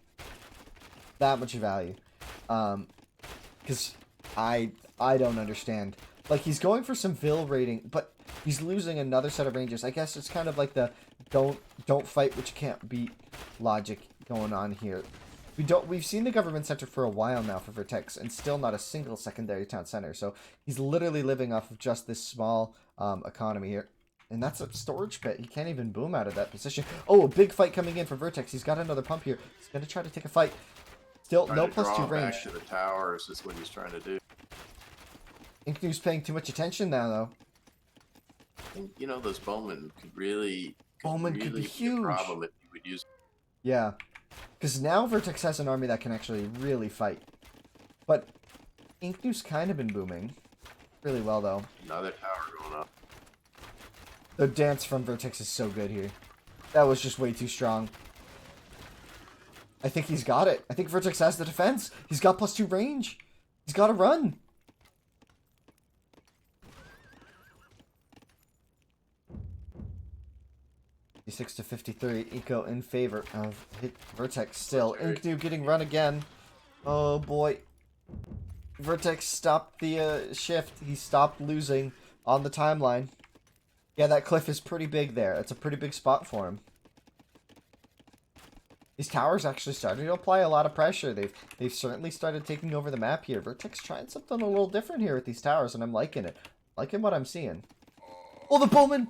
Speaker 1: that much value. Because I don't understand. Like, he's going for some Vill rating, but he's losing another set of ranges. I guess it's kind of like the don't fight what you can't beat logic going on here. We've seen the government center for a while now for Vertex, and still not a single secondary town center. So he's literally living off of just this small economy here. And that's a storage pit. He can't even boom out of that position. Oh, a big fight coming in for Vertex. He's got another pump here. He's going to try to take a fight. Still, no +2 range.
Speaker 2: Back to the towers is what he's trying to do.
Speaker 1: Inknoo's paying too much attention now, though.
Speaker 2: And, you know, those bowmen could really...
Speaker 1: Bowmen could be huge.
Speaker 2: Problem if you would use...
Speaker 1: Yeah. Because now Vertex has an army that can actually really fight. But Inknoo's kind of been booming. Really well, though.
Speaker 2: Another tower going up.
Speaker 1: The dance from Vertex is so good here. That was just way too strong. I think he's got it. I think Vertex has the defense. He's got +2 range. He's got to run. $56 to 53. Eco in favor of Vertex still. Inknoo getting run again. Oh boy. Vertex stopped the shift. He stopped losing on the timeline. Yeah, that cliff is pretty big there. It's a pretty big spot for him. These towers actually starting to apply a lot of pressure. They've certainly started taking over the map here. Vertex trying something a little different here with these towers, and I'm liking it. Liking what I'm seeing. Oh, the bowman!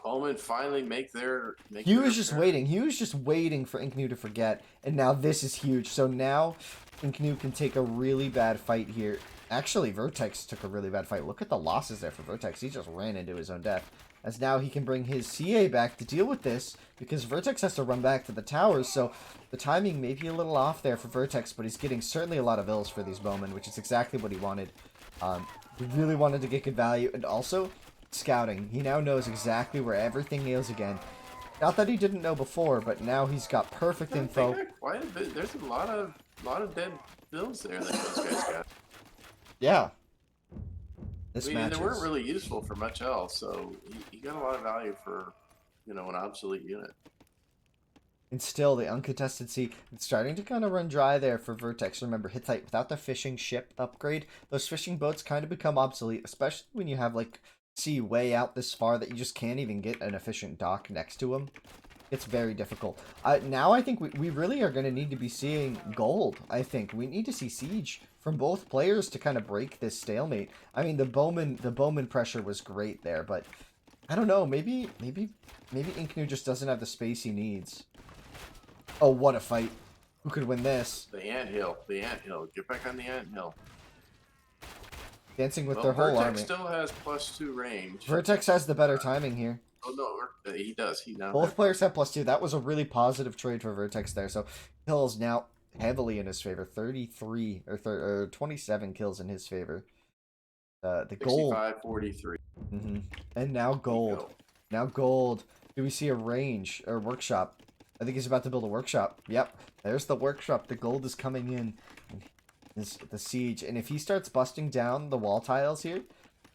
Speaker 2: Bowmen finally make their...
Speaker 1: He was just waiting. He was just waiting for Inknoo to forget, and now this is huge. So now Inknoo can take a really bad fight here. Actually, Vertex took a really bad fight. Look at the losses there for Vertex. He just ran into his own death. As now he can bring his CA back to deal with this, because Vertex has to run back to the towers, so the timing may be a little off there for Vertex, but he's getting certainly a lot of ills for these bowmen, which is exactly what he wanted. He really wanted to get good value, and also scouting. He now knows exactly where everything is again. Not that he didn't know before, but now he's got perfect info.
Speaker 2: Quite a bit. There's a lot of dead bills there that those guys got.
Speaker 1: Yeah.
Speaker 2: I mean, they weren't really useful for much else, so he got a lot of value for, you know, an obsolete unit.
Speaker 1: And still, the uncontested sea, it's starting to kind of run dry there for Vertex. Remember, Hittite, without the fishing ship upgrade, those fishing boats kind of become obsolete, especially when you have, like, sea way out this far that you just can't even get an efficient dock next to them. It's very difficult. Now I think we really are going to need to be seeing gold, I think. We need to see siege from both players to kind of break this stalemate. I mean, the bowman pressure was great there, but I don't know. Maybe Inknoo just doesn't have the space he needs. Oh, what a fight. Who could win this?
Speaker 2: The anthill. Get back on the anthill.
Speaker 1: Dancing with their whole army.
Speaker 2: Vertex still has +2 range.
Speaker 1: Vertex has the better timing here.
Speaker 2: Oh, no, he does.
Speaker 1: Both players have +2. That was a really positive trade for Vertex there. So kills now heavily in his favor. 33 or 27 kills in his favor. The gold.
Speaker 2: 65-43.
Speaker 1: And now gold. Now gold. Do we see a range or workshop? I think he's about to build a workshop. Yep. There's the workshop. The gold is coming in. The siege. And if he starts busting down the wall tiles here,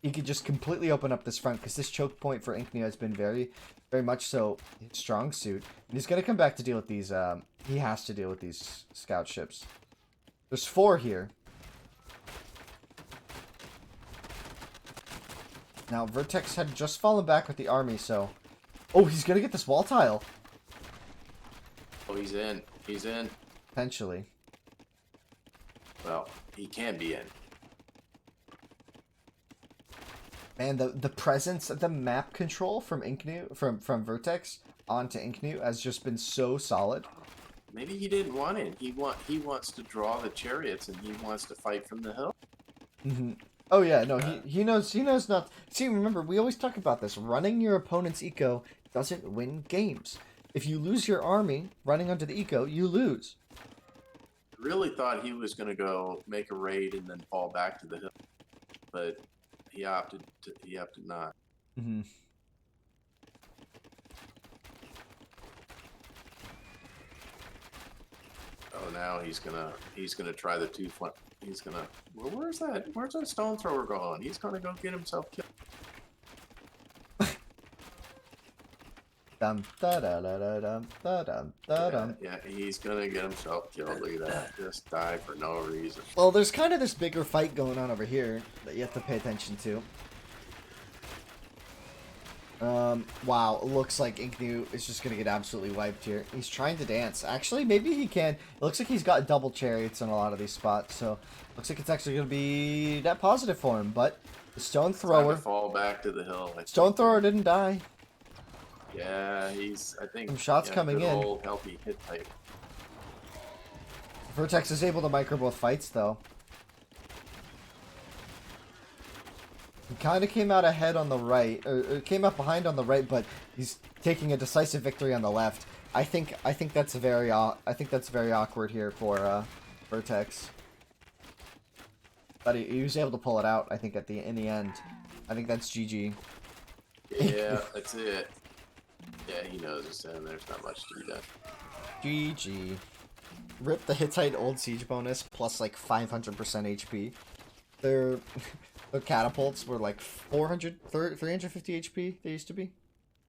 Speaker 1: he could just completely open up this front, because this choke point for Inknoo has been very, very much so his strong suit. And he's going to come back to deal with these, he has to deal with these scout ships. There's 4 here. Now, Vertex had just fallen back with the army, so... Oh, he's going to get this wall tile.
Speaker 2: Oh, he's in. He's in.
Speaker 1: Potentially.
Speaker 2: Well, he can be in.
Speaker 1: Man, the presence of the map control from Inknoo, from Vertex onto Inknoo has just been so solid.
Speaker 2: Maybe he didn't want it. He wants to draw the chariots, and he wants to fight from the hill.
Speaker 1: Oh yeah, no, he knows not. See, remember, we always talk about this. Running your opponent's eco doesn't win games. If you lose your army running onto the eco, you lose.
Speaker 2: Really thought he was going to go make a raid and then fall back to the hill, but he opted not. Oh, now he's gonna try the two flint. He's gonna. Well, where's that stone thrower going? He's gonna go get himself killed. Yeah, he's gonna get himself killed. Look at that. Just die for no reason.
Speaker 1: Well, there's kind of this bigger fight going on over here that you have to pay attention to. Wow, it looks like Inknoo is just gonna get absolutely wiped here. He's trying to dance. Actually, maybe he can. It looks like he's got double chariots in a lot of these spots, so looks like it's actually gonna be net positive for him. But the stone
Speaker 2: Time
Speaker 1: thrower,
Speaker 2: to fall back to the hill. I
Speaker 1: stone
Speaker 2: think.
Speaker 1: thrower didn't die.
Speaker 2: Yeah, he's. I think
Speaker 1: Some shots
Speaker 2: yeah,
Speaker 1: coming
Speaker 2: good
Speaker 1: in.
Speaker 2: Old healthy hit type.
Speaker 1: Vertex is able to micro both fights though. He kind of came out ahead on the right, or came up behind on the right, but he's taking a decisive victory on the left. I think that's very awkward here for Vertex. But he was able to pull it out. I think in the end, I think that's GG.
Speaker 2: Yeah, that's it. Yeah, he knows it's in. There's not much to be done.
Speaker 1: GG. Rip the Hittite old siege bonus plus like 500% HP. Their catapults were like 350 HP. They used to be.